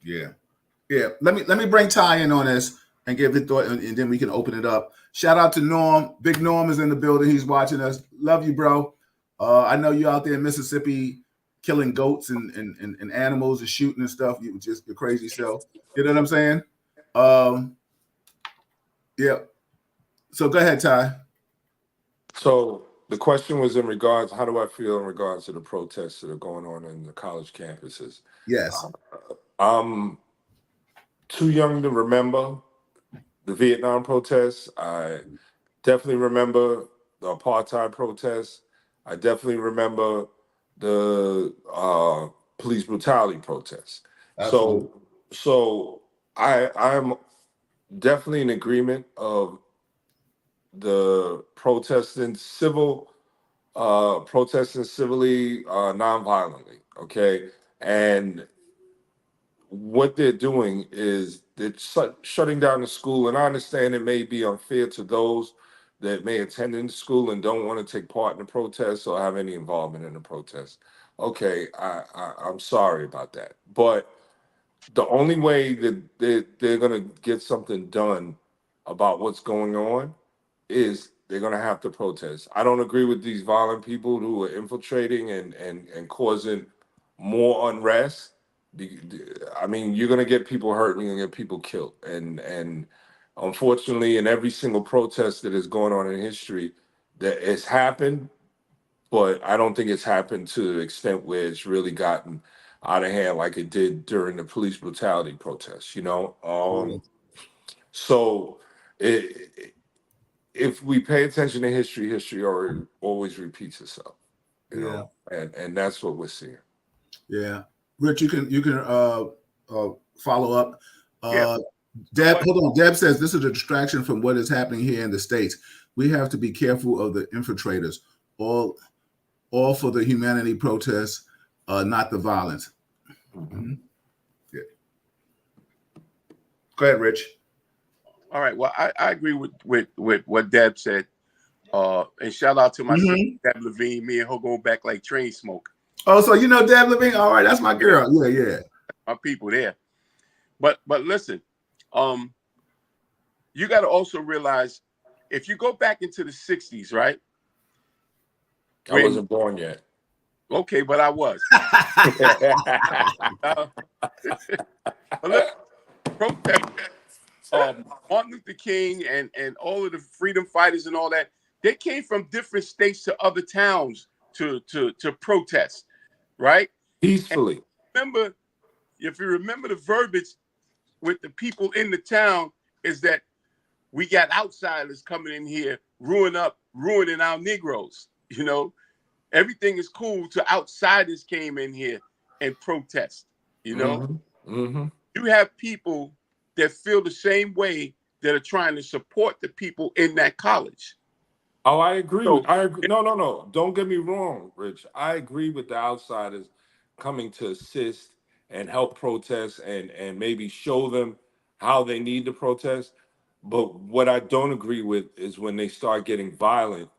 Speaker 2: Yeah. Let me bring Ty in on this and give it thought, and then we can open it up. Shout out to Norm. Big Norm is in the building. He's watching us. Love you, bro. I know you out there in Mississippi killing goats and animals and shooting and stuff. You just your crazy self. You know what I'm saying? Yeah. So go ahead, Ty.
Speaker 4: So the question was in regards, how do I feel in regards to the protests that are going on in the college campuses?
Speaker 2: Yes.
Speaker 4: I'm too young to remember the Vietnam protests. I definitely remember the apartheid protests. I definitely remember the police brutality protests.
Speaker 2: Absolutely.
Speaker 4: So I'm definitely in agreement of the protesting civilly, non-violently. Okay, and what they're doing is they're shutting down the school, and I understand it may be unfair to those that may attend in the school and don't want to take part in the protests or have any involvement in the protests. Okay, I'm sorry about that, but the only way that they're going to get something done about what's going on is they're going to have to protest. I don't agree with these violent people who are infiltrating and causing more unrest. I mean, you're going to get people hurt and you're going to get people killed. And unfortunately, in every single protest that is going on in history, that has happened, but I don't think it's happened to the extent where it's really gotten out of hand like it did during the police brutality protests, So if we pay attention to history, history always repeats itself, and that's what we're seeing.
Speaker 2: Yeah. Rich, you can follow up. Deb, hold on. Deb says this is a distraction from what is happening here in the States. We have to be careful of the infiltrators. All for the humanity protests, not the violence. Mm-hmm. Yeah. Go ahead, Rich.
Speaker 3: All right. Well, I agree with what Deb said. And shout out to my sister, Deb Levine. Me and her go back like train smoke.
Speaker 2: Oh, so you know Deb Levine? All right, that's my girl. Yeah.
Speaker 3: My people there. But listen, you got to also realize if you go back into the 60s, right?
Speaker 4: I wasn't born yet.
Speaker 3: Okay, but I was. Martin Luther King and all of the freedom fighters and all that, they came from different states to other towns to protest, right?
Speaker 4: Peacefully.
Speaker 3: If you remember the verbiage with the people in the town is that we got outsiders coming in here ruining our Negroes, Everything is cool till outsiders came in here and protest,
Speaker 4: Mm-hmm.
Speaker 3: You have people that feel the same way that are trying to support the people in that college.
Speaker 4: Oh, I agree. No. Don't get me wrong, Rich. I agree with the outsiders coming to assist and help protest and maybe show them how they need to protest. But what I don't agree with is when they start getting violent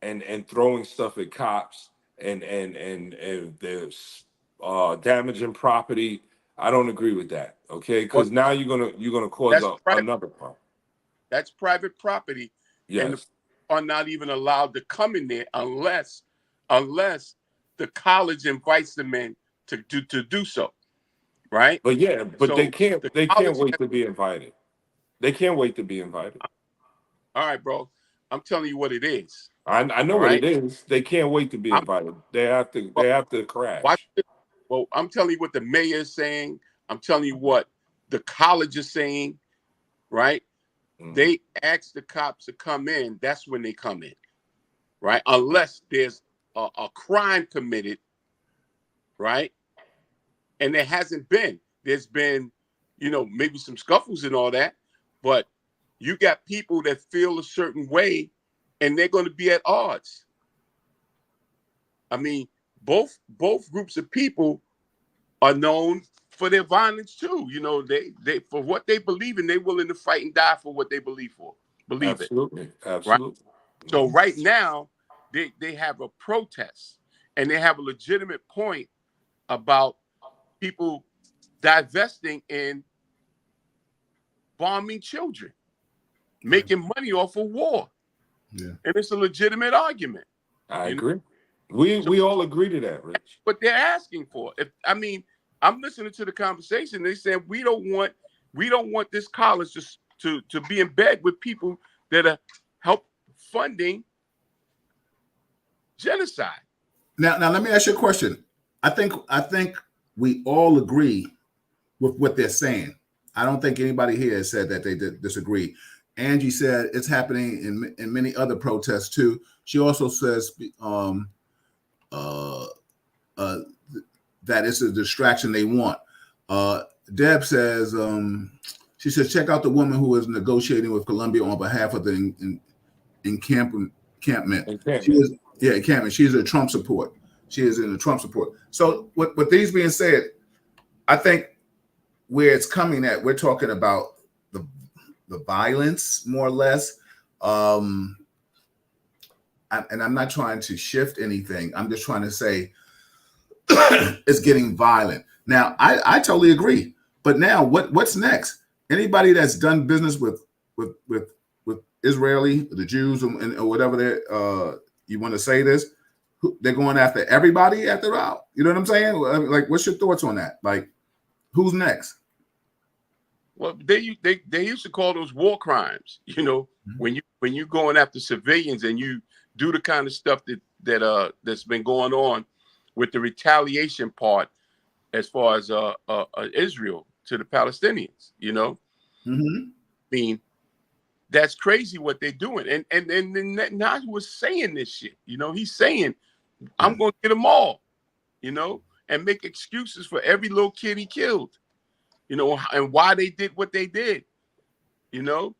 Speaker 4: and throwing stuff at cops and there's damaging property. I don't agree with that. Okay, because now you're gonna cause another problem.
Speaker 3: That's private property. and the
Speaker 4: Yes.
Speaker 3: are not even allowed to come in there unless the college invites them in to do so, right?
Speaker 4: But yeah, but
Speaker 3: So the
Speaker 4: they can't
Speaker 3: college
Speaker 4: wait
Speaker 3: has,
Speaker 4: to be invited. They can't wait to be invited.
Speaker 3: all right, bro. I'm telling you what it is.
Speaker 4: I know
Speaker 3: All
Speaker 4: what
Speaker 3: right.
Speaker 4: it is. They can't wait to be
Speaker 3: I'm
Speaker 4: invited.
Speaker 3: well,
Speaker 4: They have to
Speaker 3: watch
Speaker 4: crash.
Speaker 3: this. Well, I'm telling you what the mayor is saying. I'm telling you what the college is saying, right?
Speaker 4: Mhm.
Speaker 3: They ask the cops to come in. That's when they come in, right? Unless there's a crime committed, right? And there hasn't been. There's been, maybe some scuffles and all that, but you got people that feel a certain way, and they're going to be at odds. I mean, both groups of people are known for their violence too. They for what they believe in, they're willing to fight and die for what they believe it,
Speaker 4: Absolutely.
Speaker 3: right?
Speaker 4: Absolutely.
Speaker 3: So
Speaker 4: Mhm.
Speaker 3: right now, they have a protest, and they have a legitimate point about people divesting in bombing children,
Speaker 2: Right.
Speaker 3: making money off of war,
Speaker 2: Yeah.
Speaker 3: and it's a legitimate argument.
Speaker 4: I
Speaker 3: You know,
Speaker 4: agree.
Speaker 3: so
Speaker 4: We all agree to that, Rich.
Speaker 3: what they're asking for. If I mean, I'm listening to the conversation. They saying we don't want this college to be in bed with people that are help funding genocide.
Speaker 2: Now let me ask you a question. I think we all agree with what they're saying. I don't think anybody here has said that they disagree. Angie said it's happening in many other protests too. She also says uh, uh, that it's a distraction they want. Uh, Deb says she says check out the woman who is negotiating with Colombia on behalf of the encampment. She
Speaker 4: Encampment.
Speaker 2: is encampment. She's a Trump support. She is in the Trump support. So with these being said, I think where it's coming at, we're talking about the violence more or less. Um, and I'm not trying to shift anything. I'm just trying to say it's getting violent. Now, I totally agree. But now, what's next? Anybody that's done business with Israeli, the Jews, or whatever they you want to say this, they're going after everybody after all. You know what I'm saying? Like, what's your thoughts on that? Like, who's next?
Speaker 3: Well, they used to call those war crimes. When you going after civilians and you do the kind of stuff that's been going on with the retaliation part as far as Israel to the Palestinians.
Speaker 2: Mm-hmm.
Speaker 3: I mean, that's crazy what they're doing. And then Netanyahu was saying this shit. He's saying,
Speaker 2: Yeah.
Speaker 3: I'm going to get them all, and make excuses for every little kid he killed, and why they did what they did. You know,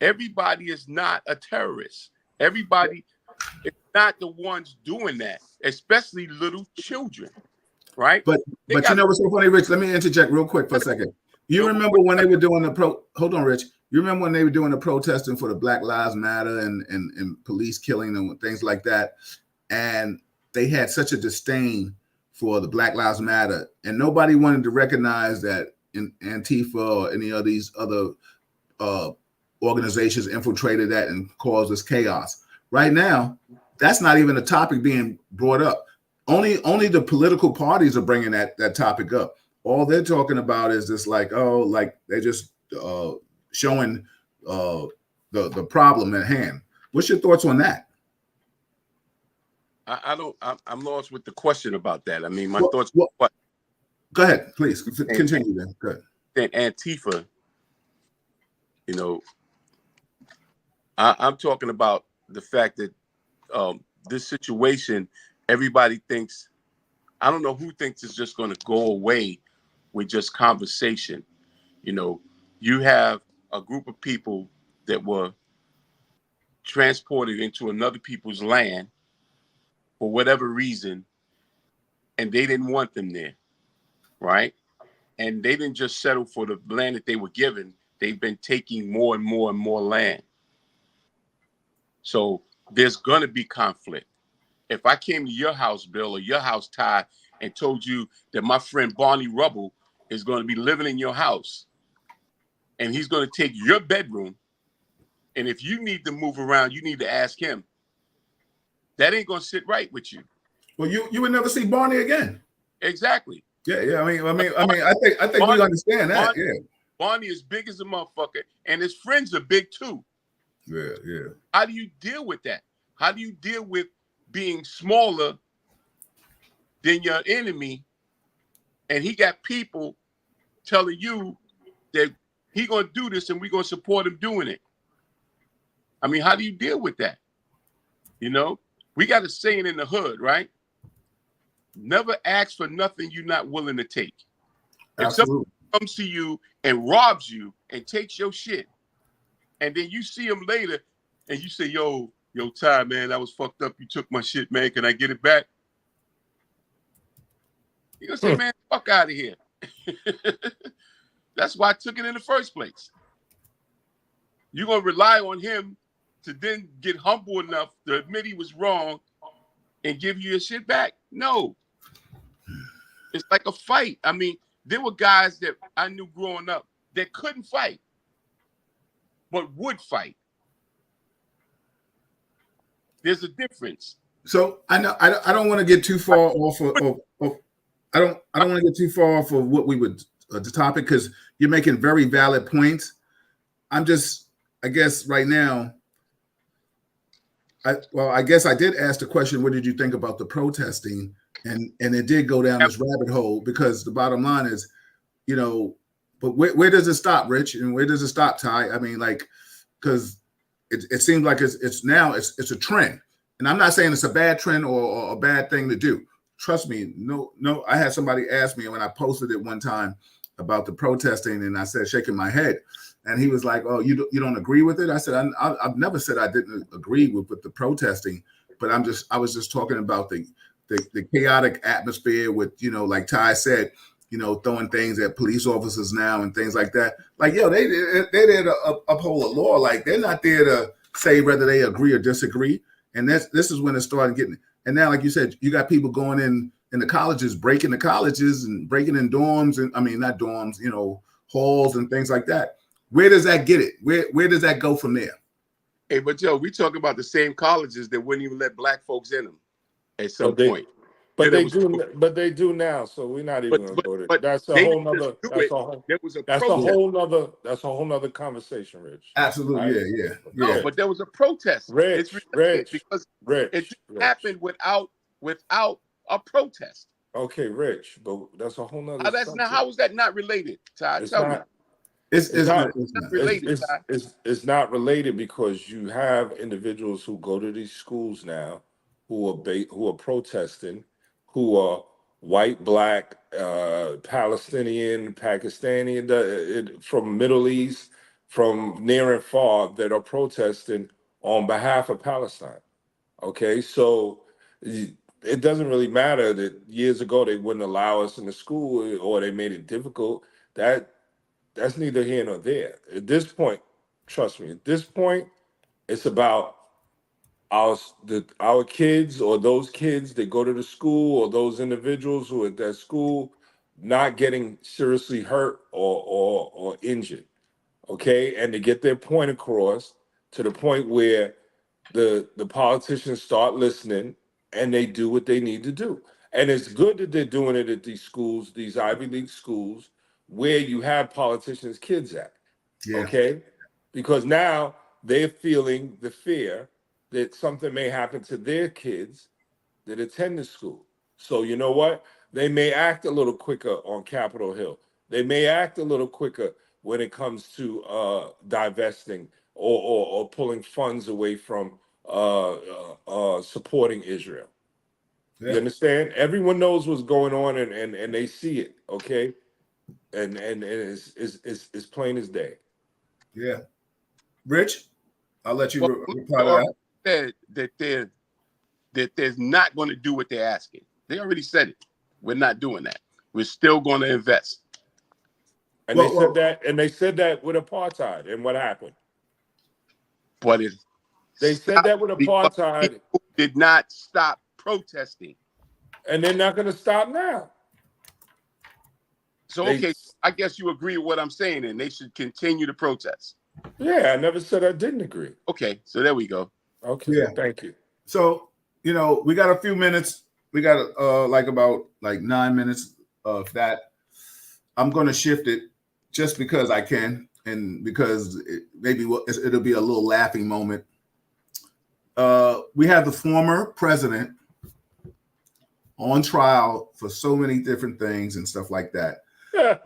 Speaker 3: everybody is not a terrorist. Everybody is not the ones doing that, especially little children, right?
Speaker 2: But
Speaker 3: They
Speaker 2: you
Speaker 3: got
Speaker 2: know what's so funny, Rich? Let me interject real quick for a second. You remember when they were doing hold on, Rich. You remember when they were doing the protesting for the Black Lives Matter and police killing and things like that? And they had such a disdain for the Black Lives Matter, and nobody wanted to recognize that in Antifa or any of these other uh, organizations infiltrated that and caused this chaos. Right now, that's not even a topic being brought up. Only the political parties are bringing that topic up. All they're talking about is just like, oh, like they're just showing the problem at hand. What's your thoughts on that?
Speaker 3: I don't. I'm lost with the question about that. I mean, my
Speaker 2: Well,
Speaker 3: thoughts.
Speaker 2: well,
Speaker 3: What
Speaker 2: go ahead, please
Speaker 3: and
Speaker 2: continue. Then good.
Speaker 3: Antifa. You know, I'm talking about the fact that this situation, everybody thinks. I don't know who thinks it's just going to go away with just conversation. You have a group of people that were transported into another people's land for whatever reason, and they didn't want them there, right? And they didn't just settle for the land that they were given. They've been taking more and more and more land. So there's going to be conflict. If I came to your house, Bill, or your house, Ty, and told you that my friend Barney Rubble is going to be living in your house and he's going to take your bedroom, And if you need to move around, you need to ask him. That ain't gonna sit right with you.
Speaker 2: Well, you would never see Barney again.
Speaker 3: Exactly.
Speaker 2: Yeah. I think we understand that.
Speaker 3: Barney is big as a motherfucker, and his friends are big too.
Speaker 2: Yeah.
Speaker 3: How do you deal with that? How do you deal with being smaller than your enemy, and he got people telling you that he gonna do this and we gonna support him doing it? I mean, how do you deal with that? You know, we got a saying in the hood, right? Never ask for nothing you're not willing to take. If someone comes to you and robs you and takes your shit, and then you see him later and you say, yo, Ty, man, that was fucked up. You took my shit, man. Can I get it back? You're gonna say, man, fuck out of here. That's why I took it in the first place. You're gonna rely on him to then get humble enough to admit he was wrong and give you your shit back? No. It's like a fight. I mean, there were guys that I knew growing up that couldn't fight, but would fight. There's a difference.
Speaker 2: So I know I don't want to get too far off of I don't want to get too far off of what we would the topic, because you're making very valid points. I'm just, I guess right now, I guess I did ask the question, what did you think about the protesting? And it did go down this rabbit hole, because the bottom line is, you know, but where does it stop, Rich? And where does it stop, Ty? I mean, like, because it seems like it's now a trend. And I'm not saying it's a bad trend or a bad thing to do. Trust me, no. I had somebody ask me when I posted it one time about the protesting, and I said, shaking my head. And he was like, "Oh, you don't agree with it?" I said, "I've never said I didn't agree with the protesting, but I was just talking about the chaotic atmosphere with, you know, like Ty said, you know, throwing things at police officers now and things like that. Like, yo, they're there to uphold a law. Like, they're not there to say whether they agree or disagree. And this is when it started getting. And now, like you said, you got people going in the colleges, breaking the colleges and breaking in dorms, and I mean, not dorms, you know, halls and things like that. Where does that get it? Where does that go from there?
Speaker 3: Hey, but Joe, we talking about the same colleges that wouldn't even let black folks in them at some point.
Speaker 4: But they do now, so we're not even going to go there. That's a whole nother. That's a whole nother conversation, Rich.
Speaker 2: Absolutely, right? Yeah.
Speaker 3: No, but there was a protest.
Speaker 4: Rich,
Speaker 3: because it didn't happen without a protest.
Speaker 4: Okay, Rich, but that's a whole nother.
Speaker 3: How is that not related, Ty? Tell me.
Speaker 2: It's not
Speaker 3: related.
Speaker 4: It's not related, because you have individuals who go to these schools now who are protesting, who are white, black, Palestinian, Pakistani, from Middle East, from near and far, that are protesting on behalf of Palestine. Okay, so it doesn't really matter that years ago they wouldn't allow us in the school or they made it difficult. That's neither here nor there. At this point, trust me, at this point, it's about our kids, or those kids that go to the school, or those individuals who are at that school not getting seriously hurt or injured, okay? And to get their point across to the point where the politicians start listening and they do what they need to do. And it's good that they're doing it at these schools, these Ivy League schools, where you have politicians' kids at, okay? Because now they're feeling the fear that something may happen to their kids that attend the school. So you know what? They may act a little quicker on Capitol Hill. They may act a little quicker when it comes to divesting or pulling funds away from supporting Israel. You understand? Everyone knows what's going on, and they see it, okay? And it's plain as day.
Speaker 2: Yeah. Rich, I'll let you reply to
Speaker 3: that they're not going to do what they're asking. They already said it. We're not doing that. We're still going to invest.
Speaker 4: And they said that with apartheid. And what happened?
Speaker 3: But
Speaker 4: they said that with apartheid.
Speaker 3: People did not stop protesting.
Speaker 4: And they're not going to stop now.
Speaker 3: So, okay, I guess you agree with what I'm saying, and they should continue to protest.
Speaker 4: Yeah, I never said I didn't agree.
Speaker 3: Okay, so there we go.
Speaker 4: Okay,
Speaker 2: Yeah.
Speaker 4: thank you.
Speaker 2: So, we got a few minutes. We got about 9 minutes of that. I'm going to shift it just because I can, and because it'll be a little laughing moment. We have the former president on trial for so many different things and stuff like that.
Speaker 4: Yeah.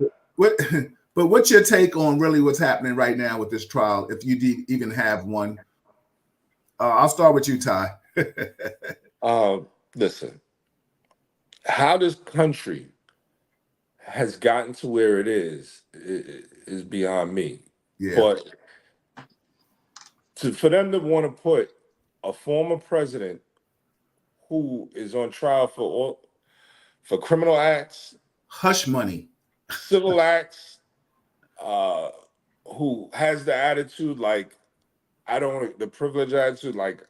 Speaker 2: But what's your take on really what's happening right now with this trial, if you even have one? I'll start with you, Ty.
Speaker 4: Listen, how this country has gotten to where it is beyond me.
Speaker 2: Yeah.
Speaker 4: But for them to want to put a former president who is on trial for criminal acts,
Speaker 2: Hush money,
Speaker 4: civil acts, who has the attitude like the privileged attitude like,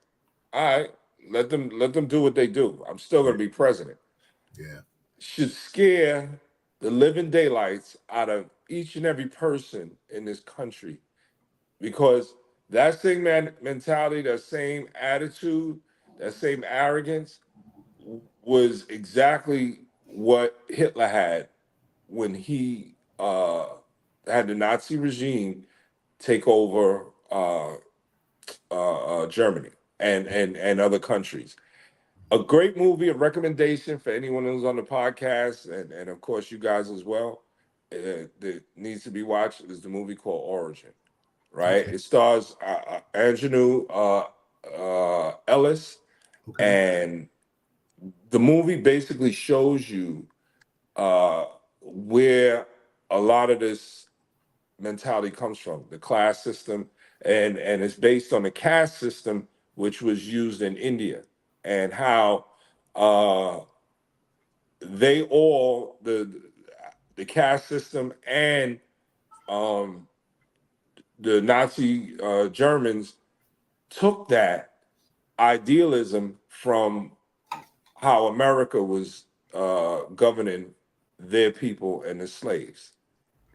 Speaker 4: all right, let them do what they do. I'm still gonna be president.
Speaker 2: yeah,
Speaker 4: Should scare the living daylights out of each and every person in this country, because that same mentality, that same attitude, that same arrogance was exactly what Hitler had when he had the Nazi regime take over Germany and other countries. A great movie, a recommendation for anyone who's on the podcast, and of course you guys as well, that needs to be watched, is the movie called Origin. Right, it stars Angelou Ellis,
Speaker 2: okay,
Speaker 4: and the movie basically shows you where a lot of this mentality comes from, the class system, and it's based on the caste system, which was used in India, and how uh, they all the caste system and the Nazi Germans took that idealism from how America was governing their people and the slaves,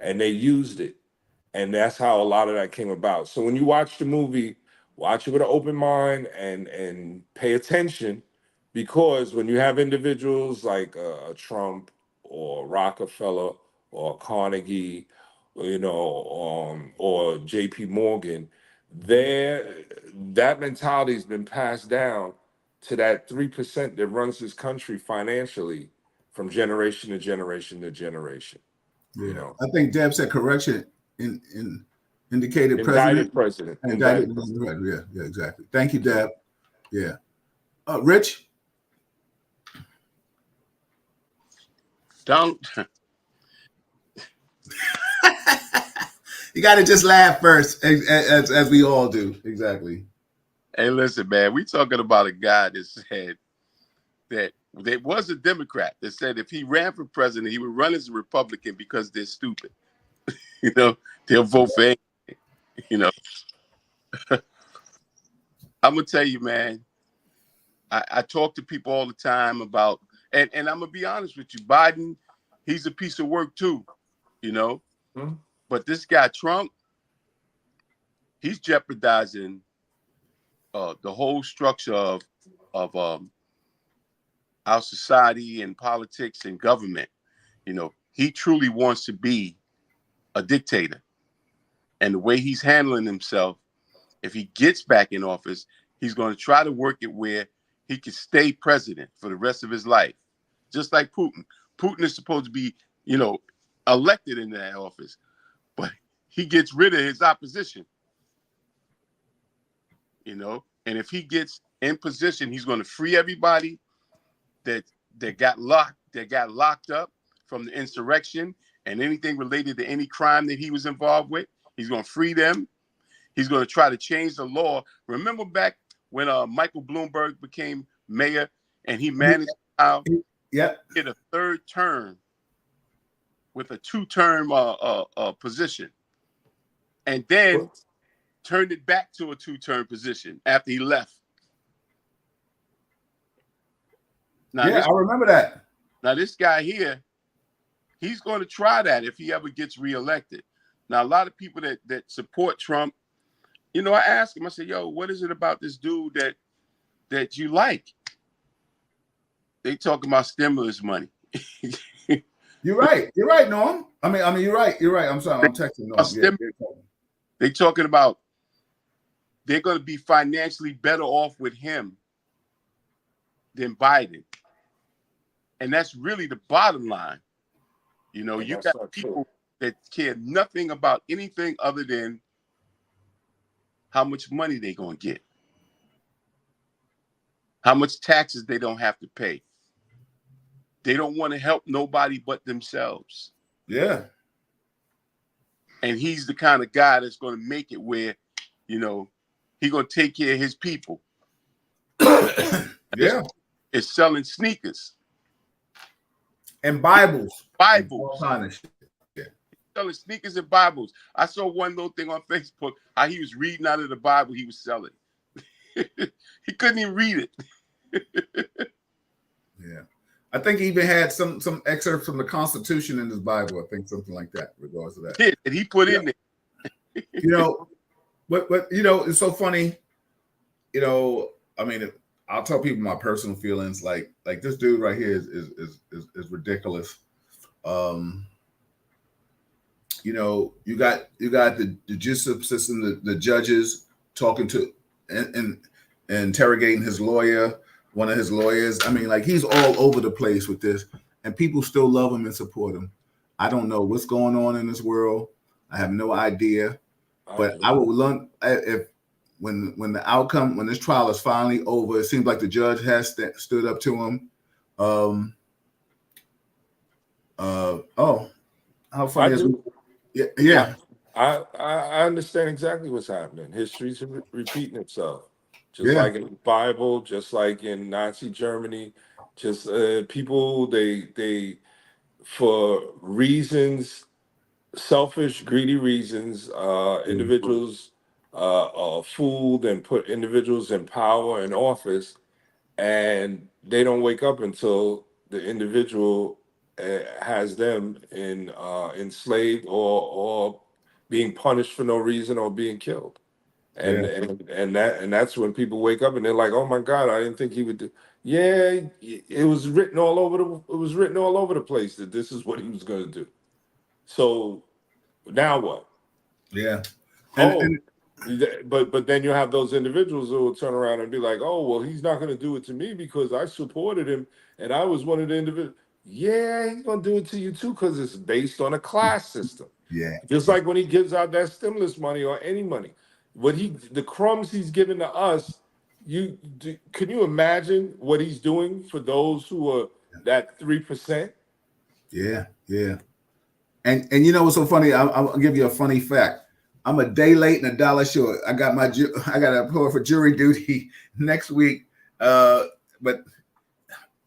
Speaker 4: and they used it, and that's how a lot of that came about. So when you watch the movie, watch it with an open mind and pay attention, because when you have individuals like Trump or Rockefeller or Carnegie, or J.P. Morgan, that mentality has been passed down to that 3% that runs this country financially from generation to generation to generation.
Speaker 2: yeah. I think Deb said correction in indicated
Speaker 4: Indicted
Speaker 2: president.
Speaker 4: president.
Speaker 2: Indicted
Speaker 4: Indicted president.
Speaker 2: president. Yeah, exactly. Thank you, Deb. Yeah. Rich?
Speaker 3: Don't.
Speaker 2: You got to just laugh first, as we all do. Exactly.
Speaker 3: Hey, listen, man. We talking about a guy that said that there was a Democrat that said if he ran for president, he would run as a Republican because they're stupid. They'll vote for anything. I'm gonna tell you, man. I talk to people all the time about, and I'm gonna be honest with you, Biden, he's a piece of work too,
Speaker 4: Hmm?
Speaker 3: But this guy Trump, he's jeopardizing the whole structure of our society and politics and government. He truly wants to be a dictator, and the way he's handling himself, if he gets back in office, he's going to try to work it where he can stay president for the rest of his life, just like Putin. Putin is supposed to be, elected in that office, but he gets rid of his opposition, and if he gets in position, he's going to free everybody that got locked up from the insurrection and anything related to any crime that he was involved with. He's going to free them. He's going to try to change the law. Remember back when Michael Bloomberg became mayor and he managed to get a third term with a two-term position, and then turned it back to a two-term position after he left. Now,
Speaker 2: I remember that.
Speaker 3: Now, this guy here, he's going to try that if he ever gets reelected. Now, a lot of people that support Trump, you know, I asked him, I said, yo, what is it about this dude that you like? They talking about stimulus money.
Speaker 2: You're right. You're right, Norm. I mean, you're right. You're right. I'm sorry. I'm texting Norm. Yeah,
Speaker 3: they talking about they're going to be financially better off with him than Biden. And that's really the bottom line. You know, you got people that care nothing about anything other than how much money they're going to get, how much taxes they don't have to pay. They don't want to help nobody but themselves.
Speaker 2: Yeah.
Speaker 3: And he's the kind of guy that's going to make it where, you know, he's going to take care of his people.
Speaker 2: Yeah.
Speaker 3: It's selling sneakers.
Speaker 2: And Bibles.
Speaker 3: Bibles.
Speaker 2: Yeah.
Speaker 3: Selling sneakers and Bibles. I saw one little thing on Facebook, how he was reading out of the Bible he was selling. He couldn't even read it.
Speaker 2: Yeah. I think he even had some excerpts from the Constitution in his Bible. I think something like that, regards to that.
Speaker 3: Yeah, and he put in there.
Speaker 2: You know, but you know, it's so funny. You know, I mean, I'll tell people my personal feelings. Like this dude right here is ridiculous. You know, you got the justice system, the judges talking to and interrogating his lawyer, one of his lawyers. I mean, like, he's all over the place with this, and people still love him and support him. I don't know what's going on in this world. I have no idea, but I would learn if when this trial is finally over, it seems like the judge has stood up to him. How funny is it? Yeah.
Speaker 4: I understand exactly what's happening. History's repeating itself. Just like in the Bible, just like in Nazi Germany, just people, they for reasons, selfish, greedy reasons, individuals are fooled and put individuals in power and office, and they don't wake up until the individual has them enslaved or being punished for no reason or being killed. And that's when people wake up and they're like, "Oh my God, I didn't think he would do." Yeah, it was written all over the place that this is what he was going to do. So now what?
Speaker 2: Yeah.
Speaker 4: But then you have those individuals who will turn around and be like, "Oh, well, he's not going to do it to me because I supported him and I was one of the individuals." Yeah, he's going to do it to you too because it's based on a class system.
Speaker 2: Yeah.
Speaker 4: Just like when he gives out that stimulus money or any money. The crumbs he's giving to us, can you imagine what he's doing for those who are that 3%?
Speaker 2: Yeah. And you know what's so funny? I'll give you a funny fact. I'm a day late and a dollar short. I got to apply for jury duty next week. But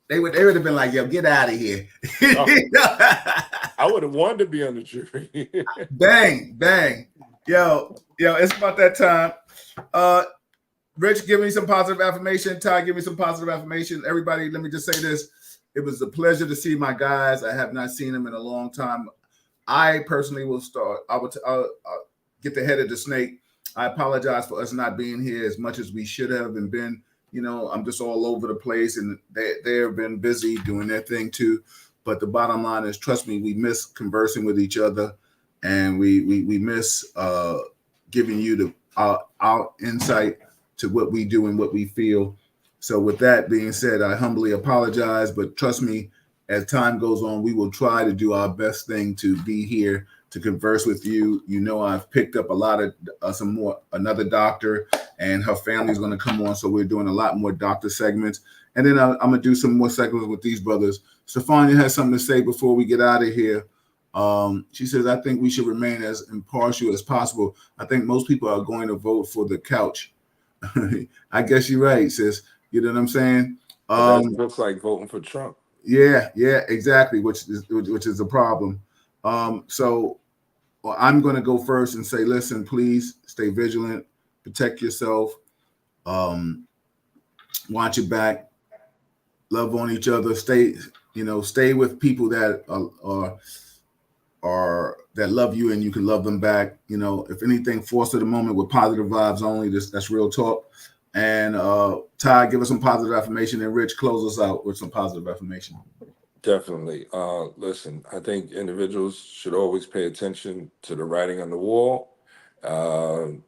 Speaker 2: they would have been like, "Yo, get out of here."
Speaker 4: I would have wanted to be on the jury.
Speaker 2: Bang. Yo, it's about that time. Rich, give me some positive affirmation. Ty, give me some positive affirmation. Everybody, let me just say this. It was a pleasure to see my guys. I have not seen them in a long time. I personally will start. I'll get the head of the snake. I apologize for us not being here as much as we should have and been. You know, I'm just all over the place, and they've been busy doing their thing too. But the bottom line is, trust me, we miss conversing with each other, and we miss giving you our insight to what we do and what we feel. So with that being said, I humbly apologize, but trust me, as time goes on, we will try to do our best thing to be here to converse with you. You know, I've picked up a lot of another doctor, and her family's going to come on. So we're doing a lot more doctor segments. And then I'm going to do some more segments with these brothers. Stefania has something to say before we get out of here. She says, "I think we should remain as impartial as possible. I think most people are going to vote for the couch." I guess you're right, sis. You know what I'm saying?
Speaker 4: That looks like voting for Trump.
Speaker 2: Yeah, exactly, which is a problem. So I'm going to go first and say, listen, please stay vigilant, protect yourself, watch your back, love on each other, stay with people that are that love you and you can love them back. You know, if anything, foster the moment with positive vibes only. That's real talk. And Ty, give us some positive affirmation, and Rich, close us out with some positive affirmation.
Speaker 4: Definitely. Listen, I think individuals should always pay attention to the writing on the wall. And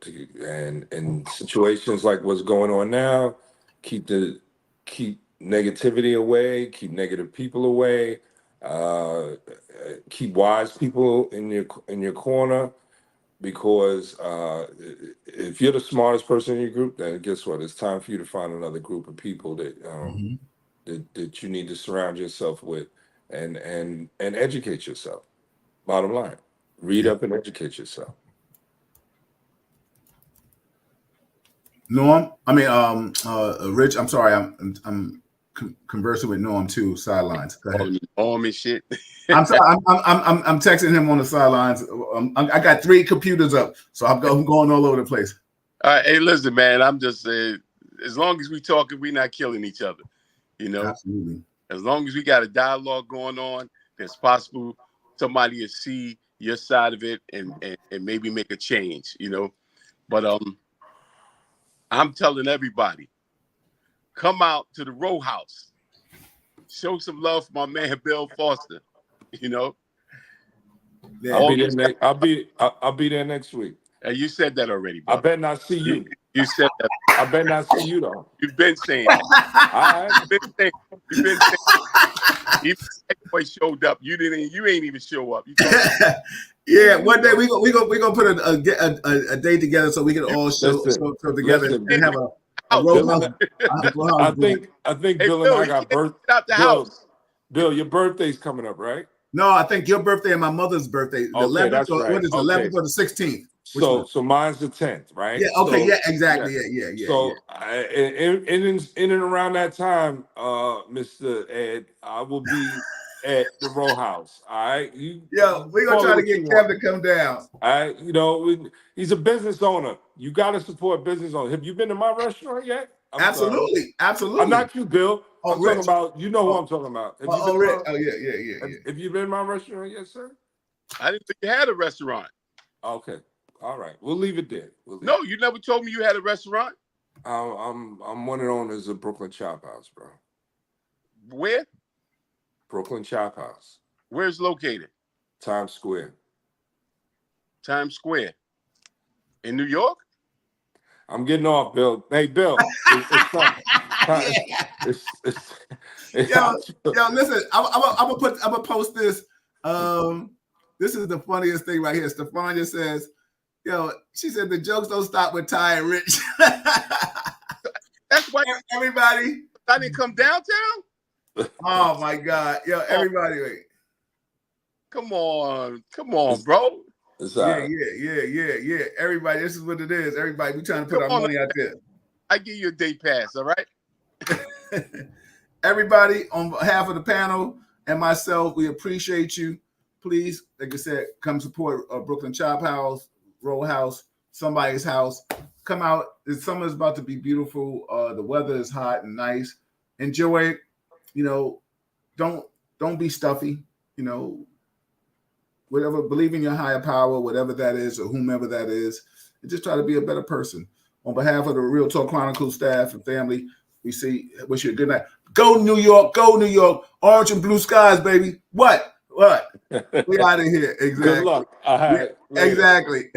Speaker 4: in situations like what's going on now, keep negativity away, keep negative people away, keep wise people in your corner, because if you're the smartest person in your group, then guess what? It's time for you to find another group of people that that you need to surround yourself with, and educate yourself. Bottom line, read up and educate yourself.
Speaker 2: Norm, Rich, I'm sorry, I'm conversing with Norm too, sidelines. Go ahead.
Speaker 3: Norm and shit.
Speaker 2: I'm texting him on the sidelines. I got 3 computers up, so I'm going all over the place.
Speaker 3: All right, hey, listen, man. I'm just saying, as long as we talking, we're not killing each other. You know,
Speaker 2: absolutely.
Speaker 3: As long as we got a dialogue going on, it's possible somebody will see your side of it and maybe make a change. You know, but I'm telling everybody, come out to the row house, show some love for my man Bill Foster. You know,
Speaker 2: yeah.
Speaker 4: I'll be there next week.
Speaker 3: You said that already, bro.
Speaker 4: I better not see you.
Speaker 3: You said that.
Speaker 4: I better not see you though.
Speaker 3: You've been saying that.
Speaker 4: All right.
Speaker 3: You've been saying. Even boy showed up. You ain't even show up.
Speaker 2: Yeah, one day we gonna put a day together so we can all show together and have a row house.
Speaker 4: I think hey, Bill and I got birth.
Speaker 3: Out the house.
Speaker 4: Bill, your birthday's coming up, right?
Speaker 2: No, I think your birthday and my mother's birthday. The 11th,
Speaker 4: that's right.
Speaker 2: What is the 11th or the 16th?
Speaker 4: So mine's the 10th, right?
Speaker 2: Yeah. Okay. Yeah. Exactly. Yeah.
Speaker 4: So in and around that time, Mr. Ed, I will be at the row house. All right.
Speaker 2: We're gonna try to get Kev to come down.
Speaker 4: All right. You know, he's a business owner. You got to support business owners. Have you been to my restaurant yet?
Speaker 2: Absolutely.
Speaker 4: I'm not you, Bill. I'm
Speaker 2: Rich.
Speaker 4: talking about, you know who I'm talking about.
Speaker 2: Yeah.
Speaker 4: Have you been to my restaurant yet, sir?
Speaker 3: I didn't think you had a restaurant.
Speaker 4: Okay. All right. We'll leave it there.
Speaker 3: No, you never told me you had a restaurant.
Speaker 4: I'm one of the owners of Brooklyn Chop House, bro.
Speaker 3: Where?
Speaker 4: Brooklyn Chop House.
Speaker 3: Where's it located?
Speaker 4: Times Square.
Speaker 3: Times Square. In New York?
Speaker 4: I'm getting off, Bill. Hey, Bill.
Speaker 2: Listen, I'm gonna post this. This is the funniest thing right here. Stefania says, she said the jokes don't stop with Ty and Rich.
Speaker 3: That's why
Speaker 2: everybody.
Speaker 3: I didn't come downtown.
Speaker 2: Oh my God, everybody, wait.
Speaker 3: Come on, bro.
Speaker 2: Yeah. Everybody, this is what it is. Everybody, we trying to put our money out there.
Speaker 3: I give you a day pass, all right?
Speaker 2: Everybody, on behalf of the panel and myself, we appreciate you. Please, like I said, come support Brooklyn Chop House, Row House, somebody's house. Come out. The summer is about to be beautiful. The weather is hot and nice. Enjoy it. Don't be stuffy. Whatever, believe in your higher power, whatever that is, or whomever that is, and just try to be a better person. On behalf of the Real Talk Chronicles staff and family, wish you a good night. Go New York, orange and blue skies, baby. What? We out of here. Exactly.
Speaker 4: Good luck.
Speaker 2: Exactly.